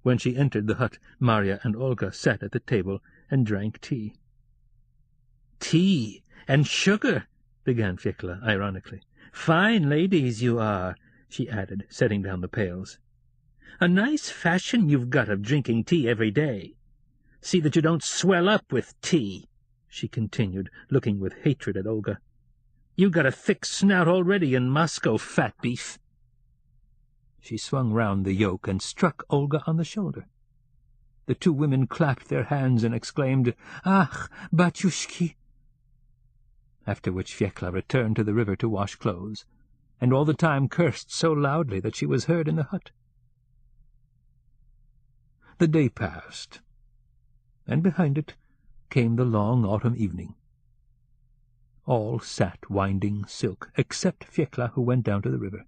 Speaker 2: When she entered the hut, Marya and Olga sat at the table and drank tea. "Tea and sugar," began Fiekla ironically. "Fine ladies you are," she added, setting down the pails. "A nice fashion you've got of drinking tea every day. See that you don't swell up with tea," she continued, looking with hatred at Olga. "You've got a thick snout already in Moscow, fat beef." She swung round the yoke and struck Olga on the shoulder. The 2 women clapped their hands and exclaimed, "Ach, batyushki!" After which Fiekla returned to the river to wash clothes, and all the time cursed so loudly that she was heard in the hut. The day passed, and behind it came the long autumn evening. All sat winding silk, except Fiekla, who went down to the river.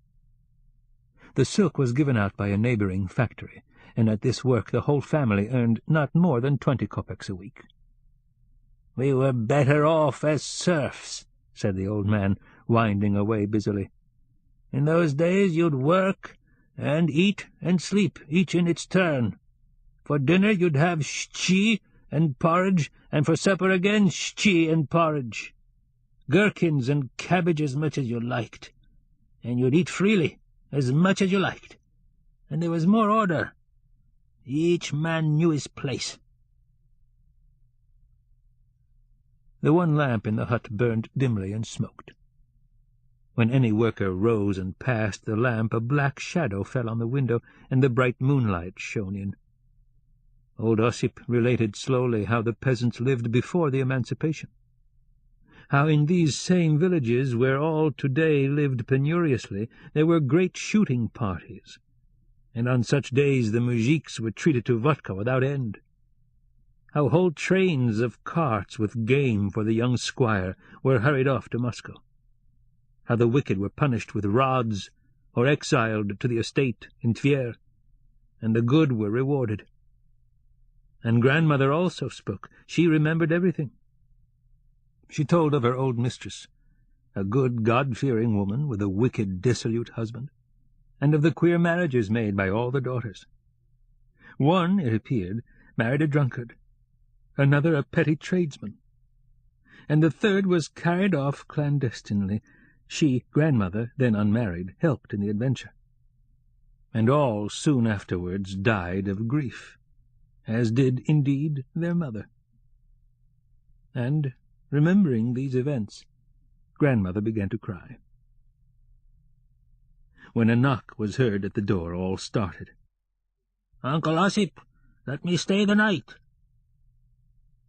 Speaker 2: The silk was given out by a neighbouring factory, and at this work the whole family earned not more than 20 kopecks a week. "We were better off as serfs," said the old man, winding away busily. "In those days you'd work and eat and sleep, each in its turn. For dinner you'd have shchi and porridge, and for supper again shchi and porridge. Gherkins and cabbage as much as you liked, and you'd eat freely, as much as you liked. And there was more order. Each man knew his place." The 1 lamp in the hut burned dimly and smoked. When any worker rose and passed the lamp, a black shadow fell on the window, and the bright moonlight shone in. Old Ossip related slowly how the peasants lived before the emancipation, how in these same villages, where all today lived penuriously, there were great shooting parties, and on such days the moujiks were treated to vodka without end, how whole trains of carts with game for the young squire were hurried off to Moscow, how the wicked were punished with rods or exiled to the estate in Tver, and the good were rewarded. And grandmother also spoke. She remembered everything. She told of her old mistress, a good, God-fearing woman with a wicked, dissolute husband, and of the queer marriages made by all the daughters. One, it appeared, married a drunkard, another a petty tradesman, and the third was carried off clandestinely. She, grandmother, then unmarried, helped in the adventure. and all soon afterwards died of grief, as did indeed their mother. And, remembering these events, grandmother began to cry. When a knock was heard at the door, all started. "Uncle Ossip, let me stay the night."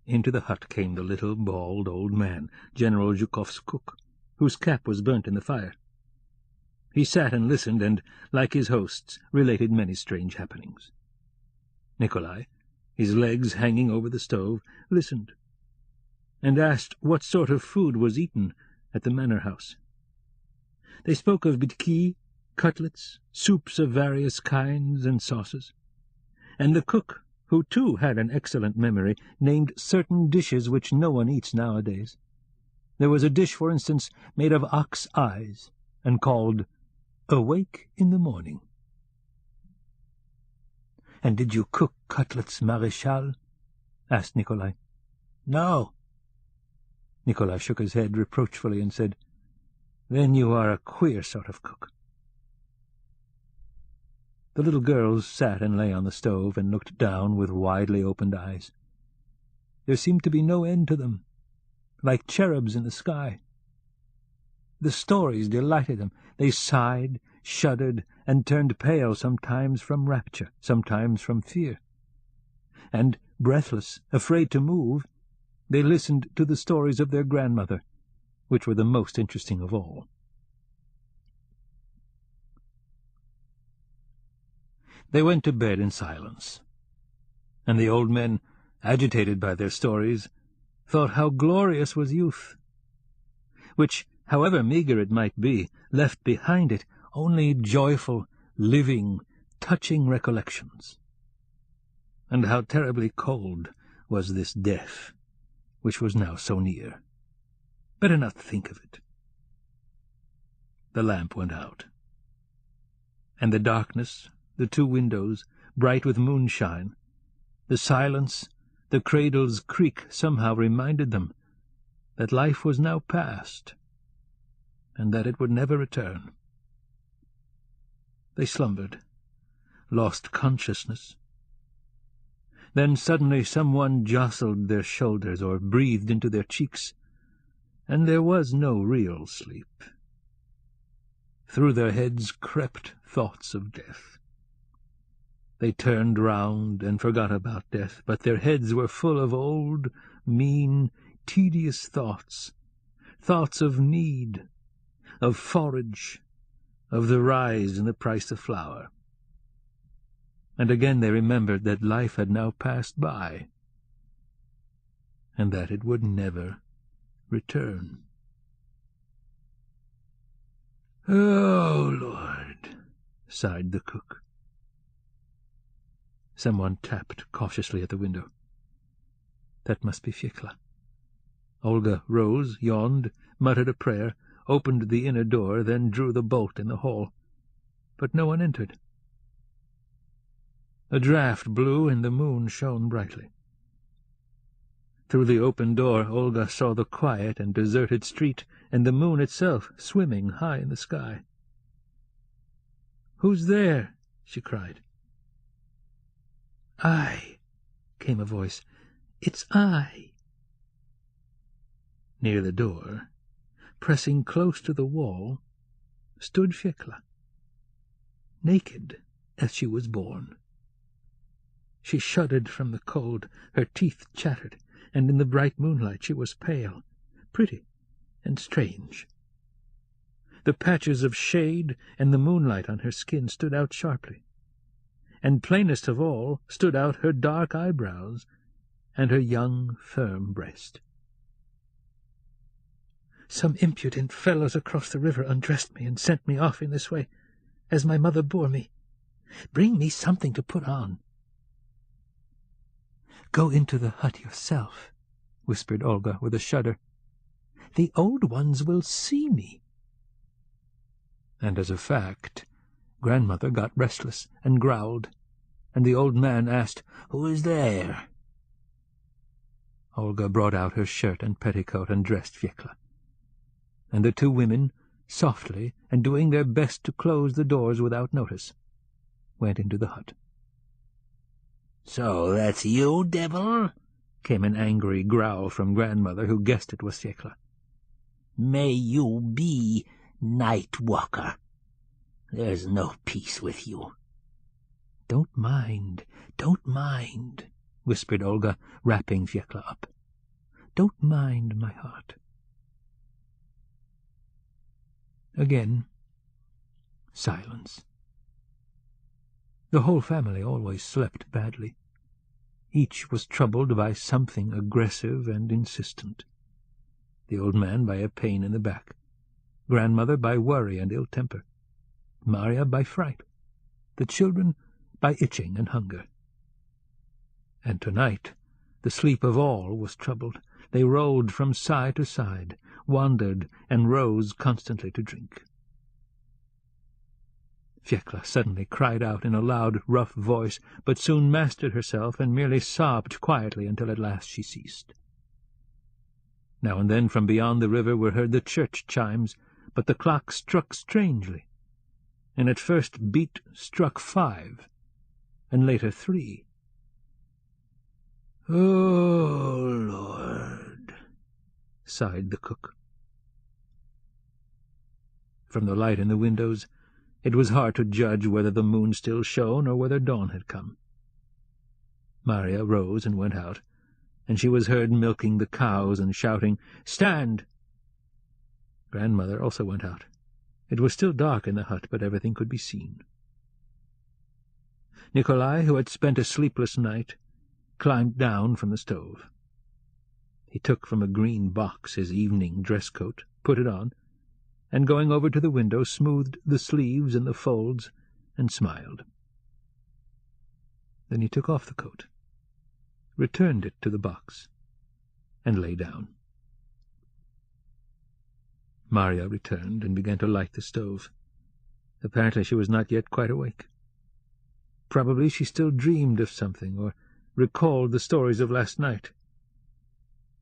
Speaker 2: Into the hut came the little, bald old man, General Zhukov's cook, whose cap was burnt in the fire. He sat and listened, and, like his hosts, related many strange happenings. Nikolai, his legs hanging over the stove, listened, and asked what sort of food was eaten at the manor house. They spoke of bitki, cutlets, soups of various kinds and sauces, and the cook, who too had an excellent memory, named certain dishes which no one eats nowadays. There was a dish, for instance, made of ox eyes, and called "Awake in the Morning." "And did you cook cutlets, Maréchal?" asked Nikolai. "No." Nikolai shook his head reproachfully and said, "Then you are a queer sort of cook." The little girls sat and lay on the stove and looked down with widely opened eyes. There seemed to be no end to them, like cherubs in the sky. The stories delighted them. They sighed, shuddered, and turned pale, sometimes from rapture, sometimes from fear. And, breathless, afraid to move, they listened to the stories of their grandmother, which were the most interesting of all. They went to bed in silence, and the old men, agitated by their stories, thought how glorious was youth, which, however meagre it might be, left behind it only joyful, living, touching recollections. And how terribly cold was this death, which was now so near. Better not think of it. The lamp went out, and the darkness, the two windows, bright with moonshine, the silence, the cradle's creak somehow reminded them that life was now past, and that it would never return. They slumbered, lost consciousness. Then suddenly someone jostled their shoulders or breathed into their cheeks, and there was no real sleep. Through their heads crept thoughts of death. They turned round and forgot about death, but their heads were full of old, mean, tedious thoughts, thoughts of need, of forage, of the rise in the price of flour. And again they remembered that life had now passed by, and that it would never return. "Oh, Lord," sighed the cook. Someone tapped cautiously at the window. That must be Fiekla. Olga rose, yawned, muttered a prayer, opened the inner door, then drew the bolt in the hall. But no one entered. A draught blew, and the moon shone brightly. Through the open door Olga saw the quiet and deserted street, and the moon itself swimming high in the sky. "Who's there?" she cried. "I," came a voice. "It's I." Near the door, pressing close to the wall, stood Fiekla, naked as she was born. She shuddered from the cold, her teeth chattered, and in the bright moonlight she was pale, pretty, and strange. The patches of shade and the moonlight on her skin stood out sharply, and plainest of all stood out her dark eyebrows and her young, firm breast. "Some impudent fellows across the river undressed me and sent me off in this way, as my mother bore me. Bring me something to put on." "Go into the hut yourself," whispered Olga with a shudder. "The old ones will see me." And as a fact, grandmother got restless and growled, and the old man asked, "Who is there?" Olga brought out her shirt and petticoat and dressed Fiekla, and the two women, softly and doing their best to close the doors without notice, went into the hut.
Speaker 1: "So that's you, devil?"
Speaker 2: came an angry growl from grandmother, who guessed it was Fiekla.
Speaker 1: "May you be, night walker. There's no peace with you."
Speaker 2: Don't mind, whispered Olga, wrapping Fiekla up. Don't mind, my heart. Again, silence. The whole family always slept badly. Each was troubled by something aggressive and insistent. The old man by a pain in the back, grandmother by worry and ill temper, Marya by fright, the children by itching and hunger. And tonight the sleep of all was troubled. They rolled from side to side, wandered, and rose constantly to drink. Fiekla suddenly cried out in a loud, rough voice, but soon mastered herself and merely sobbed quietly until at last she ceased. Now and then from beyond the river were heard the church chimes, but the clock struck strangely, and at first beat struck 5, and later 3.
Speaker 1: "Oh, Lord,"
Speaker 2: sighed the cook. From the light in the windows it was hard to judge whether the moon still shone or whether dawn had come. Marya rose and went out, and she was heard milking the cows and shouting, "Stand!" Grandmother also went out. It was still dark in the hut, but everything could be seen. Nikolai, who had spent a sleepless night, climbed down from the stove. He took from a green box his evening dress-coat, put it on, and going over to the window smoothed the sleeves and the folds and smiled. Then he took off the coat, returned it to the box, and lay down. Marya returned and began to light the stove. Apparently she was not yet quite awake. Probably she still dreamed of something, or recalled the stories of last night,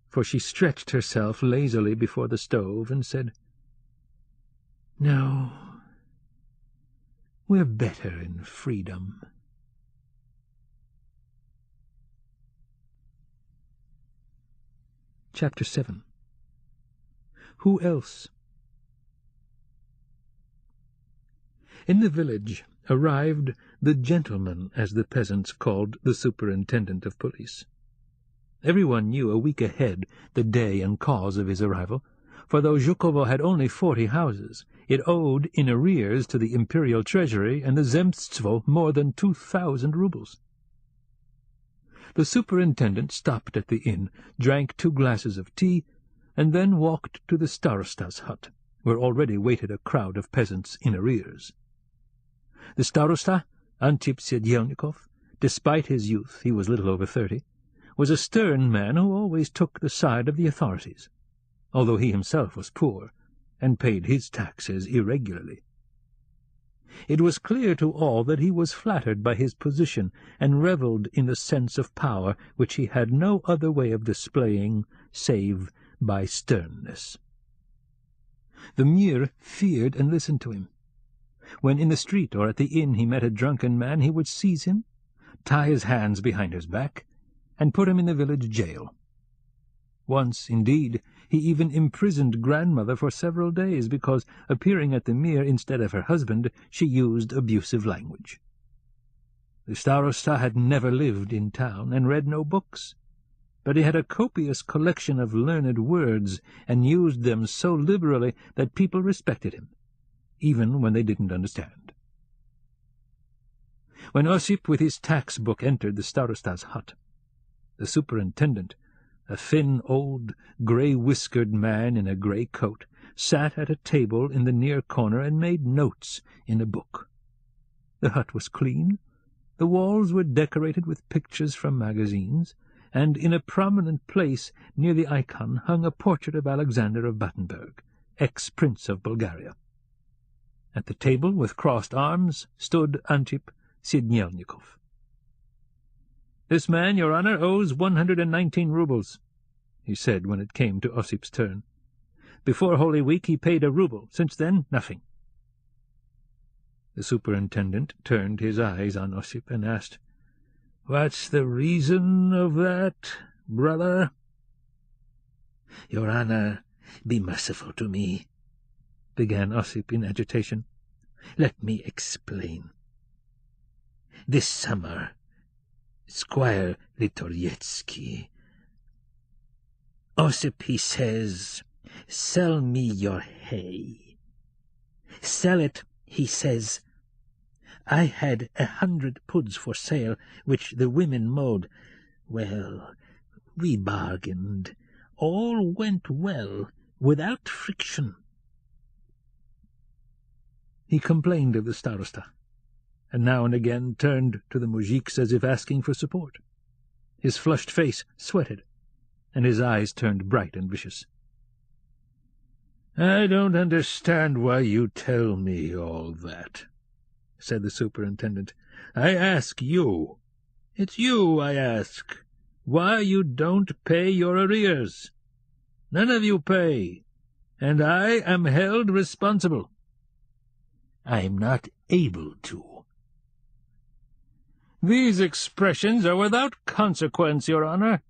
Speaker 2: for she stretched herself lazily before the stove and said, "No, we're better in freedom." Chapter 7. Who else? In the village arrived the gentleman, as the peasants called the superintendent of police. Everyone knew a week ahead the day and cause of his arrival, for though Zhukova had only 40 houses, it owed in arrears to the imperial treasury and the zemstvo more than 2,000 rubles. The superintendent stopped at the inn, drank 2 glasses of tea, and then walked to the starosta's hut, where already waited a crowd of peasants in arrears. The starosta, Anton Chekhov, despite his youth, he was little over 30, was a stern man who always took the side of the authorities, although he himself was poor, and paid his taxes irregularly. It was clear to all that he was flattered by his position, and revelled in the sense of power which he had no other way of displaying save by sternness. The Mir feared and listened to him. When in the street or at the inn he met a drunken man, he would seize him, tie his hands behind his back, and put him in the village jail. Once, indeed, he even imprisoned grandmother for several days because, appearing at the Mir instead of her husband, she used abusive language. The starosta had never lived in town and read no books, but he had a copious collection of learned words and used them so liberally that people respected him, even when they didn't understand. When Osip with his tax book entered the starosta's hut, the superintendent, a thin, old, grey-whiskered man in a grey coat, sat at a table in the near corner and made notes in a book. The hut was clean, the walls were decorated with pictures from magazines, and in a prominent place near the icon hung a portrait of Alexander of Battenberg, ex-prince of Bulgaria. At the table, with crossed arms, stood Antip Sidnyelnikov. "This man, Your Honor, owes 119 rubles," he said when it came to Osip's turn. "Before Holy Week he paid a ruble. Since then, nothing." The superintendent turned his eyes on Osip and asked, "What's the reason of that, brother?"
Speaker 1: "Your honor, be merciful to me," began Osip in agitation. "Let me explain. This summer, Squire Litorietsky, Osip, he says, 'Sell me your hay.' Sell it, he says. I had 100 puds for sale, which the women mowed. Well, we bargained. All went well, without friction."
Speaker 2: He complained of the starosta, and now and again turned to the moujiks as if asking for support. His flushed face sweated, and his eyes turned bright and vicious.
Speaker 1: "I don't understand why you tell me all that," said the superintendent. "I ask you. It's you I ask. Why you don't pay your arrears? None of you pay, and I am held responsible." "I'm not able to."
Speaker 2: "These expressions are without consequence, your honor,"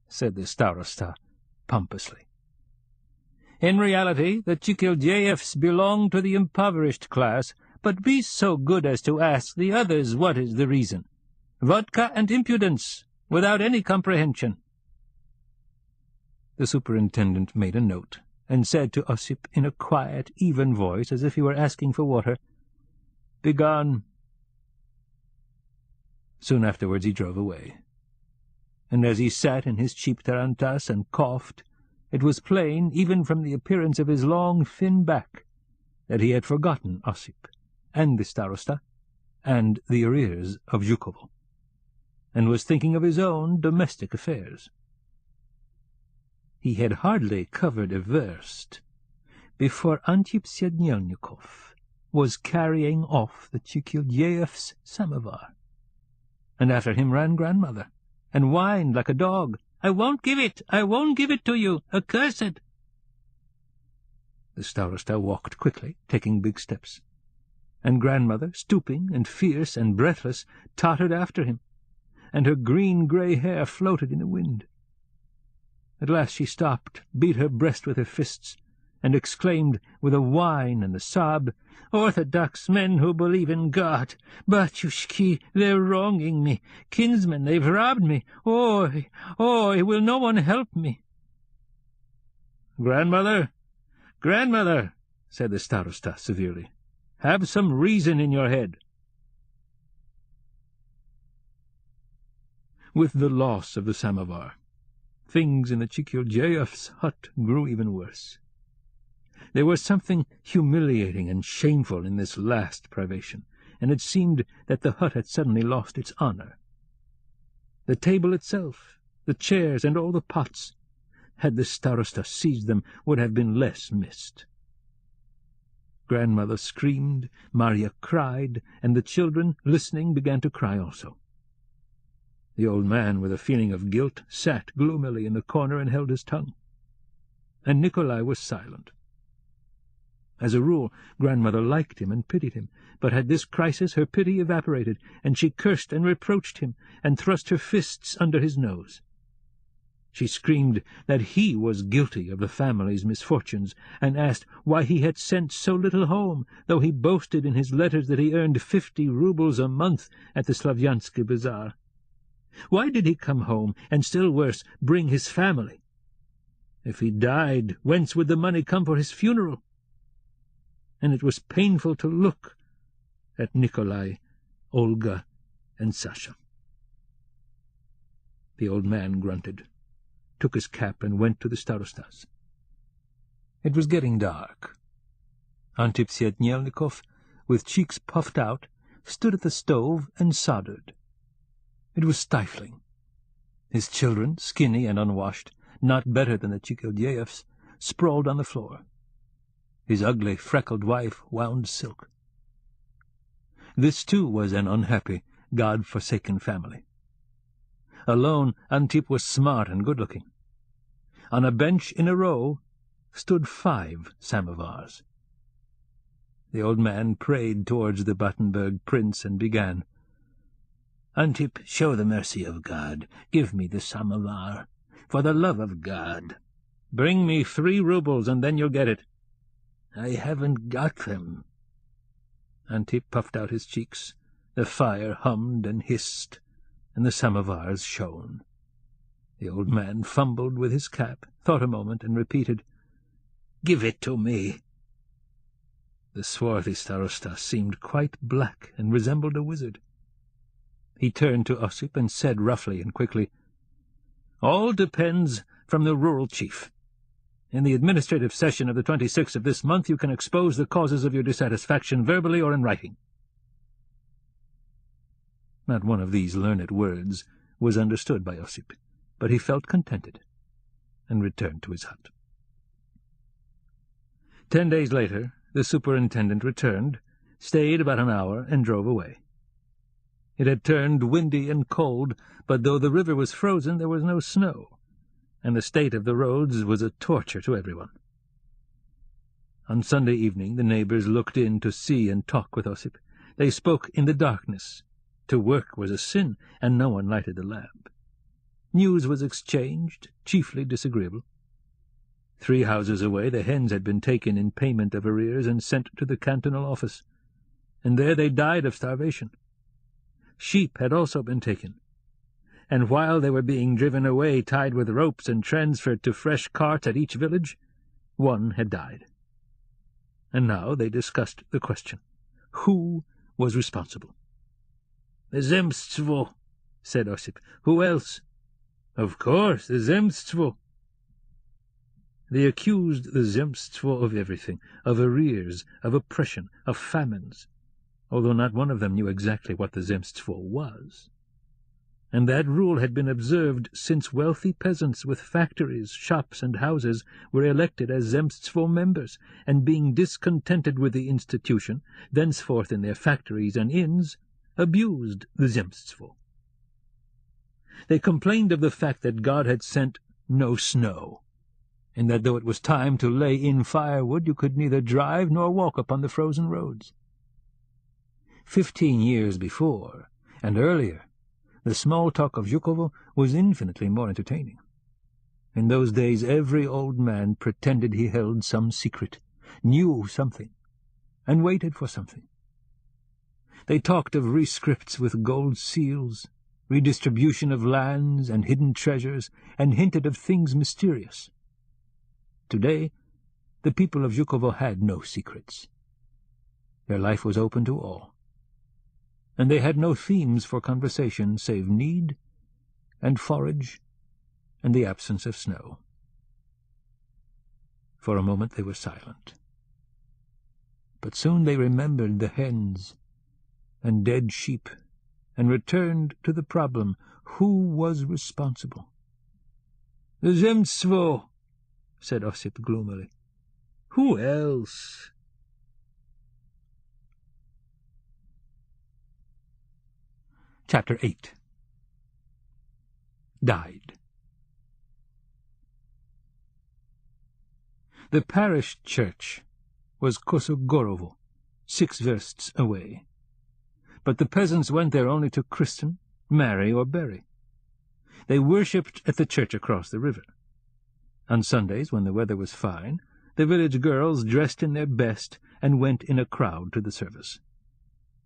Speaker 2: said the starosta pompously. "In reality, the Chikildeyevs belong to the impoverished class, but be so good as to ask the others what is the reason. Vodka and impudence, without any comprehension." The superintendent made a note, and said to Osip in a quiet, even voice, as if he were asking for water, "Begone." Soon afterwards he drove away, and as he sat in his cheap tarantass and coughed, it was plain, even from the appearance of his long, thin back, that he had forgotten Osip, and the starosta, and the arrears of Zhukova, and was thinking of his own domestic affairs. He had hardly covered a verst before Antip Syednyelnikov was carrying off the Chikildeyevs' samovar, and after him ran grandmother, and whined like a dog, "I won't give it! I won't give it to you! Accursed!" The starosta walked quickly, taking big steps, and grandmother, stooping and fierce and breathless, tottered after him, and her green-grey hair floated in the wind. At last she stopped, beat her breast with her fists, and exclaimed with a whine and a sob, "Orthodox men who believe in God! Batyushki, they're wronging me! Kinsmen, they've robbed me! Oi, oi, will no one help me?" "Grandmother, grandmother," said the starosta severely, "have some reason in your head." With the loss of the samovar, things in the Chikildeyevs' hut grew even worse. There was something humiliating and shameful in this last privation, and it seemed that the hut had suddenly lost its honor. The table itself, the chairs, and all the pots, had the starosta seized them, would have been less missed. Grandmother screamed, Marya cried, and the children, listening, began to cry also. The old man, with a feeling of guilt, sat gloomily in the corner and held his tongue, and Nikolai was silent. As a rule, grandmother liked him and pitied him, but at this crisis her pity evaporated, and she cursed and reproached him, and thrust her fists under his nose. She screamed that he was guilty of the family's misfortunes, and asked why he had sent so little home, though he boasted in his letters that he earned 50 rubles a month at the Slavyansky bazaar. Why did he come home, and still worse, bring his family? If he died, whence would the money come for his funeral? And it was painful to look at Nikolai, Olga, and Sasha. The old man grunted, took his cap, and went to the starostas. It was getting dark. Antip Syednyelnikov, with cheeks puffed out, stood at the stove and soldered. It was stifling. His children, skinny and unwashed, not better than the Chikildeyevs, sprawled on the floor. His ugly, freckled wife wound silk. This, too, was an unhappy, God-forsaken family. Alone, Antip was smart and good-looking. On a bench in a row stood 5 samovars. The old man prayed towards the Battenberg prince and began. "Antip, show the mercy of God. Give me the samovar. For the love of God. Bring me 3 rubles, and then you'll get it." "I haven't got them." Antip puffed out his cheeks. The fire hummed and hissed, and the samovars shone. The old man fumbled with his cap, thought a moment, and repeated, "Give it to me." The swarthy starosta seemed quite black and resembled a wizard. He turned to Ossip and said roughly and quickly, "All depends from the rural chief. In the administrative session of the 26th of this month you can expose the causes of your dissatisfaction verbally or in writing." Not one of these learned words was understood by Ossip, but he felt contented, and returned to his hut. 10 days later the superintendent returned, stayed about an hour, and drove away. It had turned windy and cold, but though the river was frozen, there was no snow, and the state of the roads was a torture to everyone. On Sunday evening the neighbours looked in to see and talk with Ossip. They spoke in the darkness. To work was a sin, and no one lighted the lamp. News was exchanged, chiefly disagreeable. 3 houses away the hens had been taken in payment of arrears and sent to the cantonal office, and there they died of starvation. Sheep had also been taken, and while they were being driven away tied with ropes and transferred to fresh carts at each village, one had died. And now they discussed the question. Who was responsible? "The Zemstvo," said Ossip. "Who else?" "Of course, the Zemstvo." They accused the Zemstvo of everything, of arrears, of oppression, of famines, although not one of them knew exactly what the Zemstvo was. And that rule had been observed since wealthy peasants with factories, shops, and houses were elected as Zemstvo members, and being discontented with the institution, thenceforth in their factories and inns, abused the Zemstvo. They complained of the fact that God had sent no snow, and that though it was time to lay in firewood, you could neither drive nor walk upon the frozen roads. 15 years before, and earlier, the small talk of Zhukova was infinitely more entertaining. In those days every old man pretended he held some secret, knew something, and waited for something. They talked of rescripts with gold seals, redistribution of lands and hidden treasures, and hinted of things mysterious. Today, the people of Zhukova had no secrets. Their life was open to all, and they had no themes for conversation save need and forage and the absence of snow. For a moment they were silent, but soon they remembered the hens and dead sheep, and returned to the problem, who was responsible? "The Zemstvo," said Ossip gloomily. "Who else?" Chapter 8. Died. The parish church was Kosogorovo, 6 versts away, but the peasants went there only to christen, marry, or bury. They worshipped at the church across the river. On Sundays, when the weather was fine, the village girls dressed in their best and went in a crowd to the service,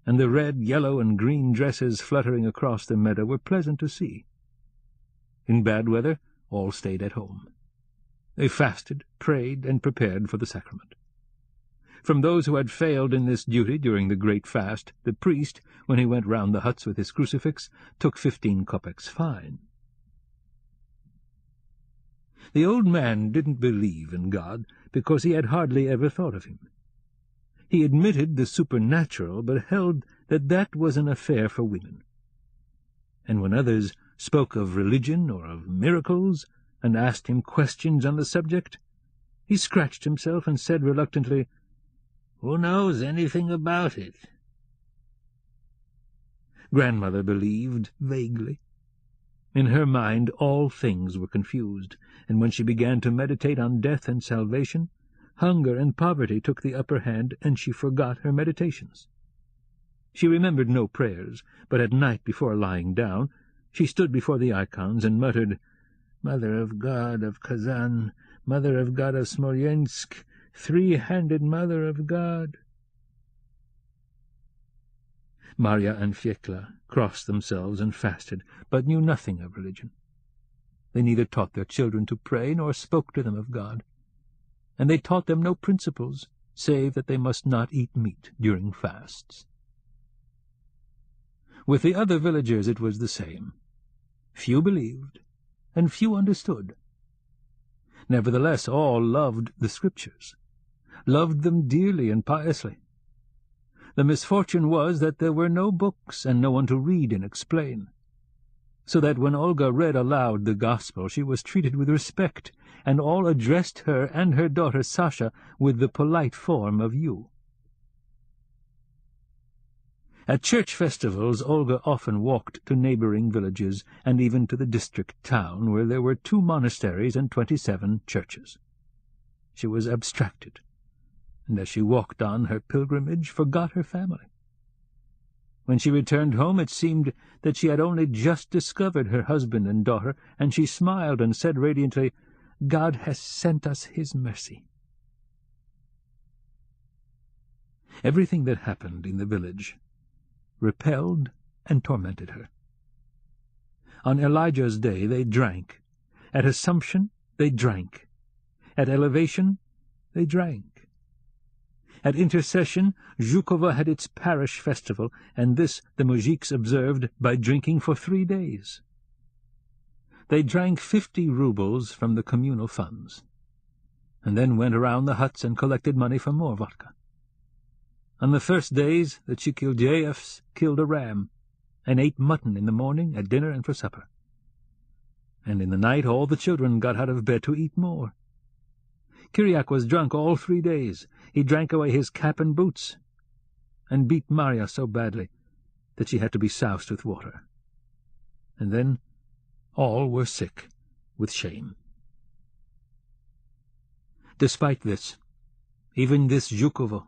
Speaker 2: and the red, yellow, and green dresses fluttering across the meadow were pleasant to see. In bad weather, all stayed at home. They fasted, prayed, and prepared for the sacrament. From those who had failed in this duty during the great fast, the priest, when he went round the huts with his crucifix, took 15 kopecks fine. The old man didn't believe in God because he had hardly ever thought of him. He admitted the supernatural, but held that that was an affair for women. And when others spoke of religion or of miracles, and asked him questions on the subject, he scratched himself and said reluctantly, "Who knows anything about it?" Grandmother believed vaguely. In her mind all things were confused, and when she began to meditate on death and salvation, Hunger and poverty took the upper hand, and she forgot her meditations. She remembered no prayers, but at night before lying down she stood before the icons and muttered, "Mother of God of Kazan, Mother of God of Smolensk, three-handed Mother of God." Marya and Fiekla crossed themselves and fasted, but knew nothing of religion. They neither taught their children to pray nor spoke to them of God, and they taught them no principles, save that they must not eat meat during fasts. With the other villagers it was the same. Few believed, and few understood. Nevertheless, all loved the Scriptures, loved them dearly and piously. The misfortune was that there were no books and no one to read and explain, so that when Olga read aloud the Gospel she was treated with respect, and all addressed her and her daughter Sasha with the polite form of you. At church festivals Olga often walked to neighboring villages, and even to the district town, where there were 2 monasteries and 27 churches. She was abstracted, and as she walked on her pilgrimage forgot her family. When she returned home it seemed that she had only just discovered her husband and daughter, and she smiled and said radiantly, "God has sent us his mercy." Everything that happened in the village repelled and tormented her. On Elijah's day they drank. At Assumption they drank. At Elevation they drank. At Intercession Zhukova had its parish festival, and this the moujiks observed by drinking for 3 days. They drank 50 rubles from the communal funds, and then went around the huts and collected money for more vodka. On the first days the Chikildyevs killed a ram, and ate mutton in the morning, at dinner, and for supper. And in the night all the children got out of bed to eat more. Kiriak was drunk all 3 days. He drank away his cap and boots, and beat Marya so badly that she had to be soused with water. And then all were sick with shame. Despite this, even this Zhukova,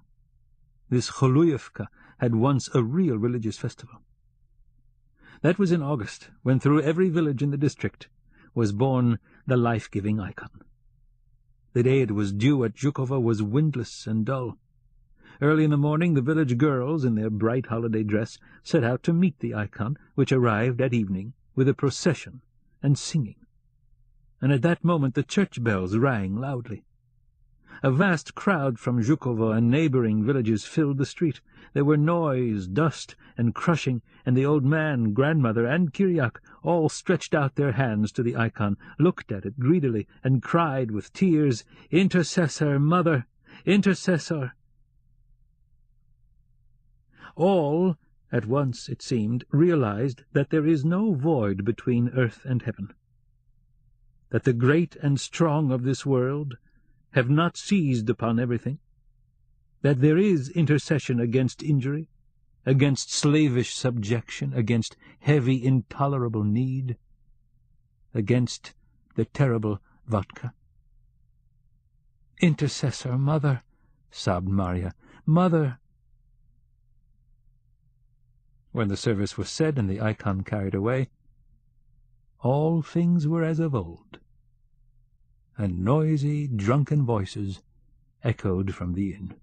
Speaker 2: this Choluyevka, had once a real religious festival. That was in August, when through every village in the district was born the life-giving icon. The day it was due at Zhukova was windless and dull. Early in the morning the village girls, in their bright holiday dress, set out to meet the icon, which arrived at evening with a procession and singing. And at that moment the church bells rang loudly. A vast crowd from Zhukova and neighboring villages filled the street. There were noise, dust, and crushing, and the old man, grandmother, and Kiriak all stretched out their hands to the icon, looked at it greedily, and cried with tears, "Intercessor, Mother! Intercessor!" All, at once, it seemed, realized that there is no void between earth and heaven, that the great and strong of this world have not seized upon everything, that there is intercession against injury, against slavish subjection, against heavy, intolerable need, against the terrible vodka. "Intercessor, Mother," sobbed Marya, "Mother." When the service was said and the icon carried away, all things were as of old, and noisy, drunken voices echoed from the inn.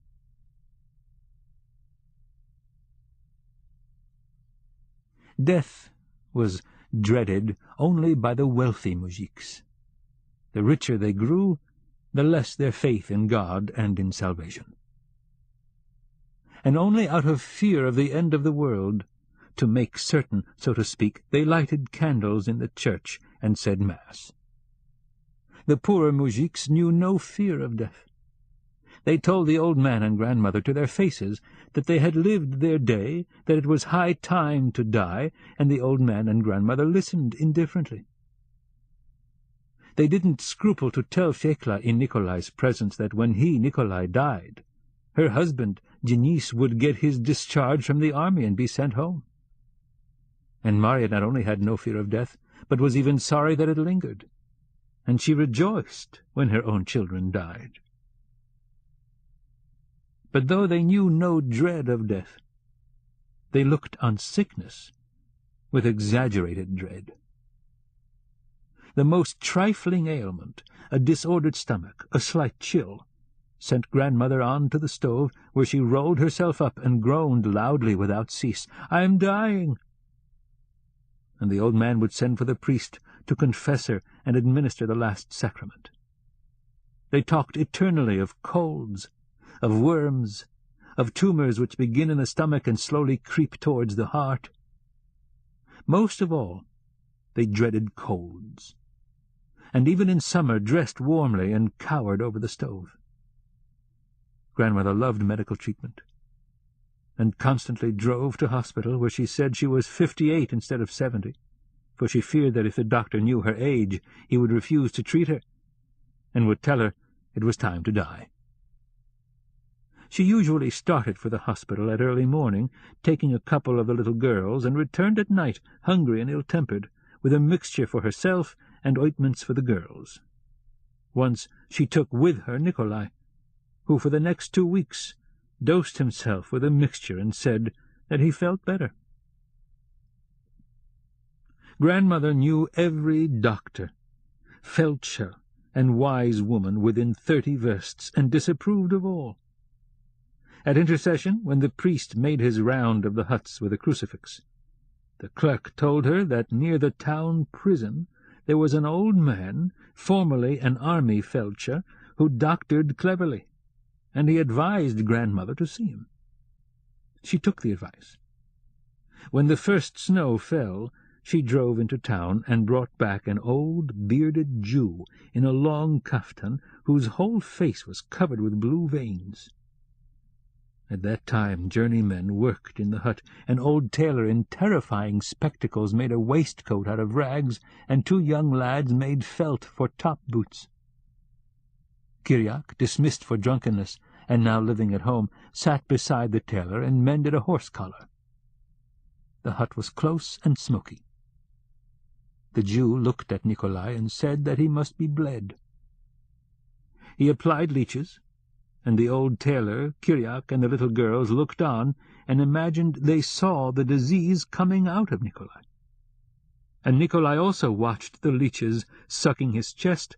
Speaker 2: Death was dreaded only by the wealthy moujiks. The richer they grew, the less their faith in God and in salvation. And only out of fear of the end of the world, to make certain, so to speak, they lighted candles in the church and said Mass. The poorer moujiks knew no fear of death. They told the old man and grandmother to their faces that they had lived their day, that it was high time to die, and the old man and grandmother listened indifferently. They didn't scruple to tell Fiekla in Nikolai's presence that when he, Nikolai, died, her husband, Denis, would get his discharge from the army and be sent home. And Marya not only had no fear of death, but was even sorry that it lingered, and she rejoiced when her own children died. But though they knew no dread of death, they looked on sickness with exaggerated dread. The most trifling ailment, a disordered stomach, a slight chill, sent grandmother on to the stove, where she rolled herself up and groaned loudly without cease, "I am dying!" And the old man would send for the priest to confess her and administer the last sacrament. They talked eternally of colds, of worms, of tumours which begin in the stomach and slowly creep towards the heart. Most of all, they dreaded colds, and even in summer dressed warmly and cowered over the stove. Grandmother loved medical treatment, and constantly drove to hospital, where she said she was 58 instead of 70, for she feared that if the doctor knew her age, he would refuse to treat her, and would tell her it was time to die. She usually started for the hospital at early morning, taking a couple of the little girls, and returned at night, hungry and ill-tempered, with a mixture for herself and ointments for the girls. Once she took with her Nikolai, who for the next 2 weeks dosed himself with a mixture and said that he felt better. Grandmother knew every doctor, feldsher, and wise woman within 30 versts, and disapproved of all. At intercession, when the priest made his round of the huts with a crucifix, the clerk told her that near the town prison there was an old man, formerly an army feldsher, who doctored cleverly, and he advised grandmother to see him. She took the advice. When the first snow fell, she drove into town and brought back an old bearded Jew in a long kaftan, whose whole face was covered with blue veins. At that time journeymen worked in the hut. An old tailor in terrifying spectacles made a waistcoat out of rags, and 2 young lads made felt for top boots. Kiriak, dismissed for drunkenness, and now living at home, sat beside the tailor and mended a horse collar. The hut was close and smoky. The Jew looked at Nikolai and said that he must be bled. He applied leeches, and the old tailor, Kiriak, and the little girls looked on and imagined they saw the disease coming out of Nikolai. And Nikolai also watched the leeches sucking his chest,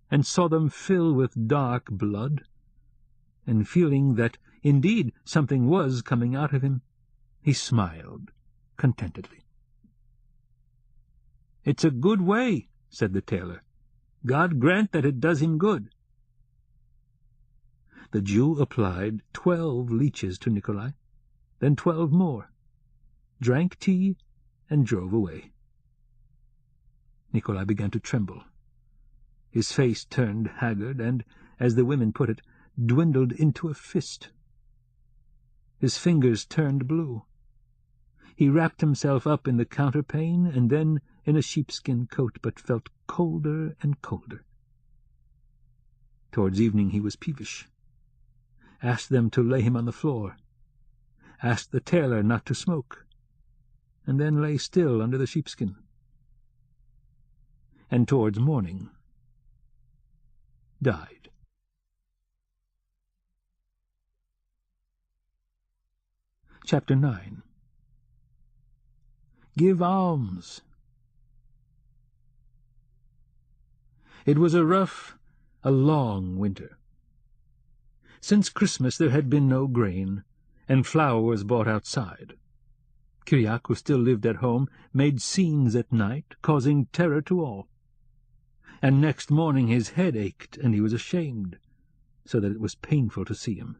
Speaker 2: and saw them fill with dark blood, and feeling that indeed something was coming out of him, he smiled contentedly. "It's a good way," said the tailor. "God grant that it does him good." The Jew applied 12 leeches to Nikolai, then 12 more, drank tea, and drove away. Nikolai began to tremble. His face turned haggard and, as the women put it, dwindled into a fist. His fingers turned blue. He wrapped himself up in the counterpane and then in a sheepskin coat, but felt colder and colder. Towards evening he was peevish, asked them to lay him on the floor, asked the tailor not to smoke, and then lay still under the sheepskin. And towards morning died. Chapter 9. Give alms. It was a rough, a long winter. Since Christmas there had been no grain, and flour was bought outside. Kiriak, who still lived at home, made scenes at night, causing terror to all. And next morning his head ached, and he was ashamed, so that it was painful to see him.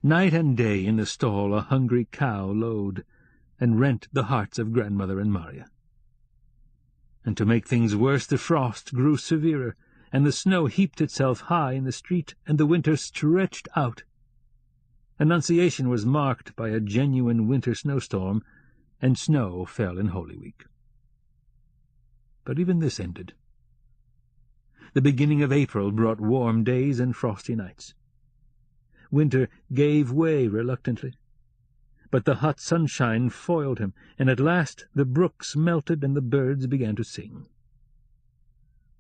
Speaker 2: Night and day in the stall a hungry cow lowed, and rent the hearts of grandmother and Marya. And to make things worse, the frost grew severer, and the snow heaped itself high in the street, and the winter stretched out. Annunciation was marked by a genuine winter snowstorm, and snow fell in Holy Week. But even this ended. The beginning of April brought warm days and frosty nights. Winter gave way reluctantly, but the hot sunshine foiled him, and at last the brooks melted and the birds began to sing.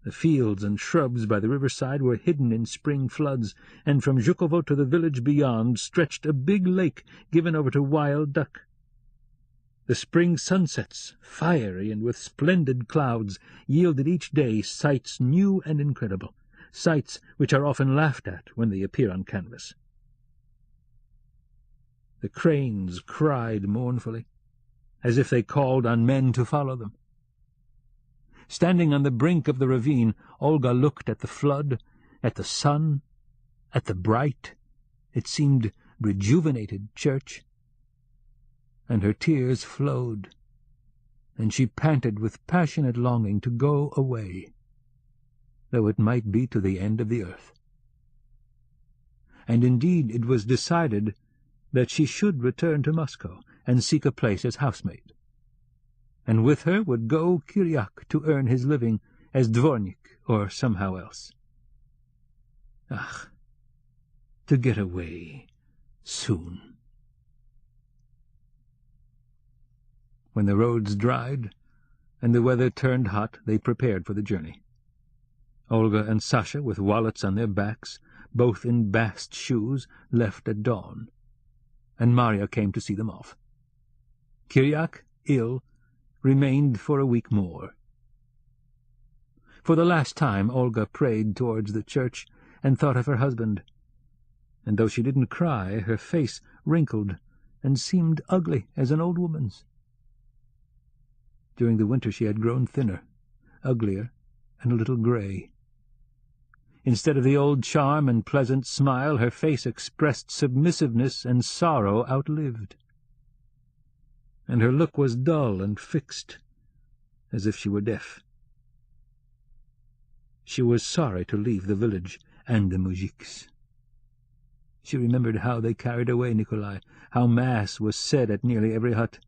Speaker 2: The fields and shrubs by the riverside were hidden in spring floods, and from Zhukova to the village beyond stretched a big lake given over to wild duck. The spring sunsets, fiery and with splendid clouds, yielded each day sights new and incredible, sights which are often laughed at when they appear on canvas. The cranes cried mournfully, as if they called on men to follow them. Standing on the brink of the ravine, Olga looked at the flood, at the sun, at the bright, it seemed rejuvenated church, and her tears flowed, and she panted with passionate longing to go away, though it might be to the end of the earth. And indeed it was decided that she should return to Moscow and seek a place as housemaid, and with her would go Kiriak to earn his living as dvornik or somehow else. Ah, to get away soon. When the roads dried and the weather turned hot, they prepared for the journey. Olga and Sasha, with wallets on their backs, both in bast shoes, left at dawn, and Marya came to see them off. Kiriak, ill, remained for a week more. For the last time Olga prayed towards the church and thought of her husband, and though she didn't cry, her face wrinkled and seemed ugly as an old woman's. During the winter she had grown thinner, uglier, and a little grey. Instead of the old charm and pleasant smile, her face expressed submissiveness and sorrow outlived, and her look was dull and fixed, as if she were deaf. She was sorry to leave the village and the moujiks. She remembered how they carried away Nikolai, how Mass was said at nearly every hut,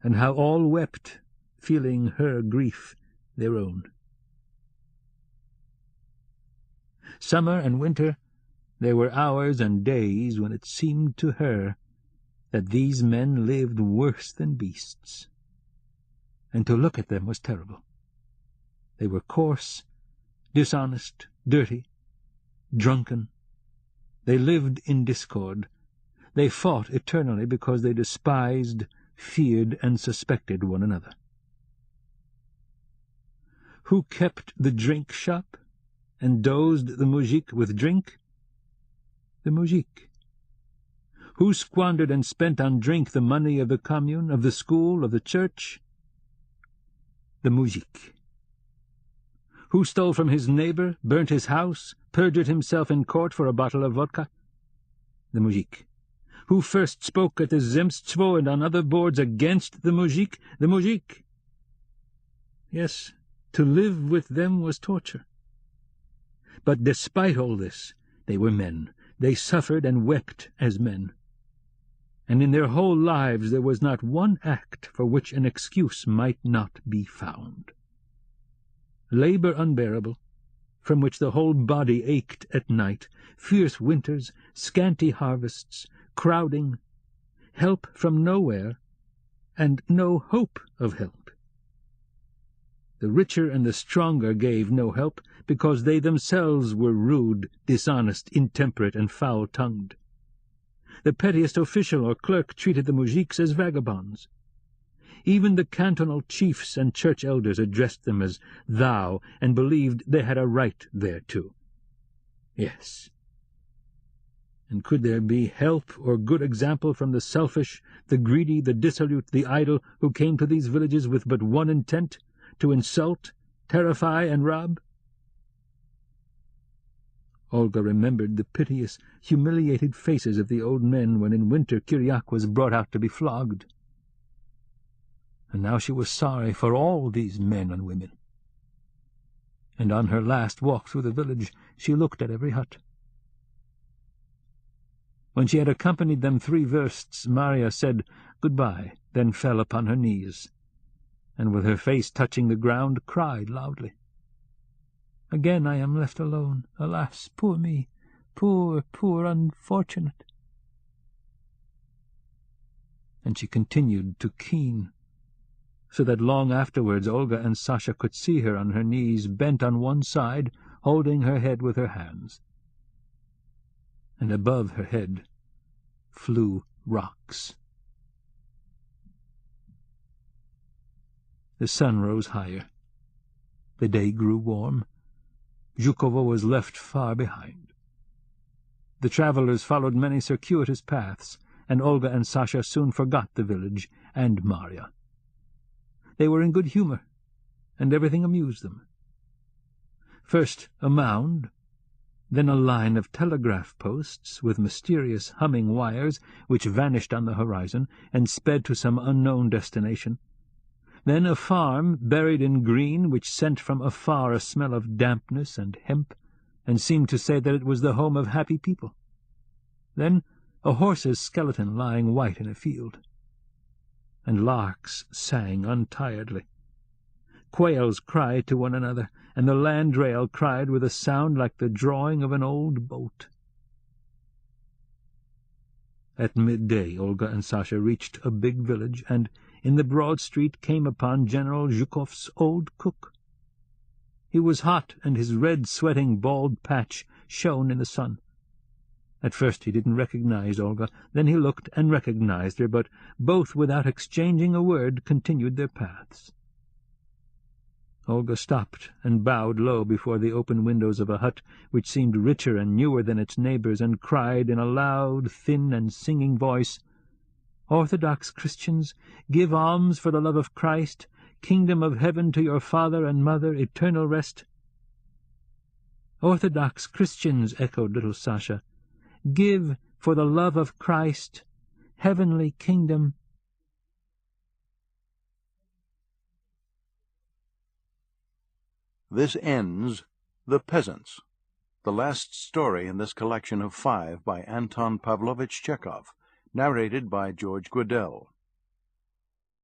Speaker 2: and how all wept, feeling her grief their own. Summer and winter, there were hours and days when it seemed to her that these men lived worse than beasts, and to look at them was terrible. They were coarse, dishonest, dirty, drunken. They lived in discord. They fought eternally because they despised, feared, and suspected one another. Who kept the drink shop and dosed the moujik with drink? The moujik. Who squandered and spent on drink the money of the commune, of the school, of the church? The moujik. Who stole from his neighbor, burnt his house, perjured himself in court for a bottle of vodka? The moujik. Who first spoke at the Zemstvo and on other boards against the moujik? The moujik. Yes, to live with them was torture. But despite all this, they were men. They suffered and wept as men. And in their whole lives there was not one act for which an excuse might not be found. Labor unbearable, from which the whole body ached at night, fierce winters, scanty harvests, crowding, help from nowhere, and no hope of help. The richer and the stronger gave no help, because they themselves were rude, dishonest, intemperate, and foul-tongued. The pettiest official or clerk treated the moujiks as vagabonds. Even the cantonal chiefs and church elders addressed them as thou, and believed they had a right thereto. Yes. And could there be help or good example from the selfish, the greedy, the dissolute, the idle, who came to these villages with but one intent, to insult, terrify, and rob? Olga remembered the piteous, humiliated faces of the old men when in winter Kiriak was brought out to be flogged. And now she was sorry for all these men and women. And on her last walk through the village she looked at every hut. When she had accompanied them 3 versts, Marya said goodbye, then fell upon her knees, and with her face touching the ground cried loudly. Again I am left alone. Alas, poor me, poor, poor unfortunate. And she continued to keen so that long afterwards Olga and Sasha could see her on her knees, bent on one side, holding her head with her hands. And above her head flew rocks. The sun rose higher. The day grew warm. Zhukova was left far behind. The travellers followed many circuitous paths, and Olga and Sasha soon forgot the village and Marya. They were in good humour, and everything amused them. First a mound, then a line of telegraph posts with mysterious humming wires which vanished on the horizon and sped to some unknown destination, then a farm buried in green which sent from afar a smell of dampness and hemp, and seemed to say that it was the home of happy people, then a horse's skeleton lying white in a field. And larks sang untiredly. Quails cried to one another, and the landrail cried with a sound like the drawing of an old boat. At midday Olga and Sasha reached a big village, and in the broad street came upon General Zhukov's old cook. He was hot, and his red, sweating, bald patch shone in the sun. At first he didn't recognize Olga, then he looked and recognized her, but both, without exchanging a word, continued their paths. Olga stopped and bowed low before the open windows of a hut which seemed richer and newer than its neighbours, and cried in a loud, thin, and singing voice, "Orthodox Christians, give alms for the love of Christ, kingdom of heaven to your father and mother, eternal rest." "Orthodox Christians," echoed little Sasha, "give for the love of Christ, heavenly kingdom."
Speaker 3: This ends The Peasants, the last story in this collection of 5 by Anton Pavlovich Chekhov, narrated by George Guidall.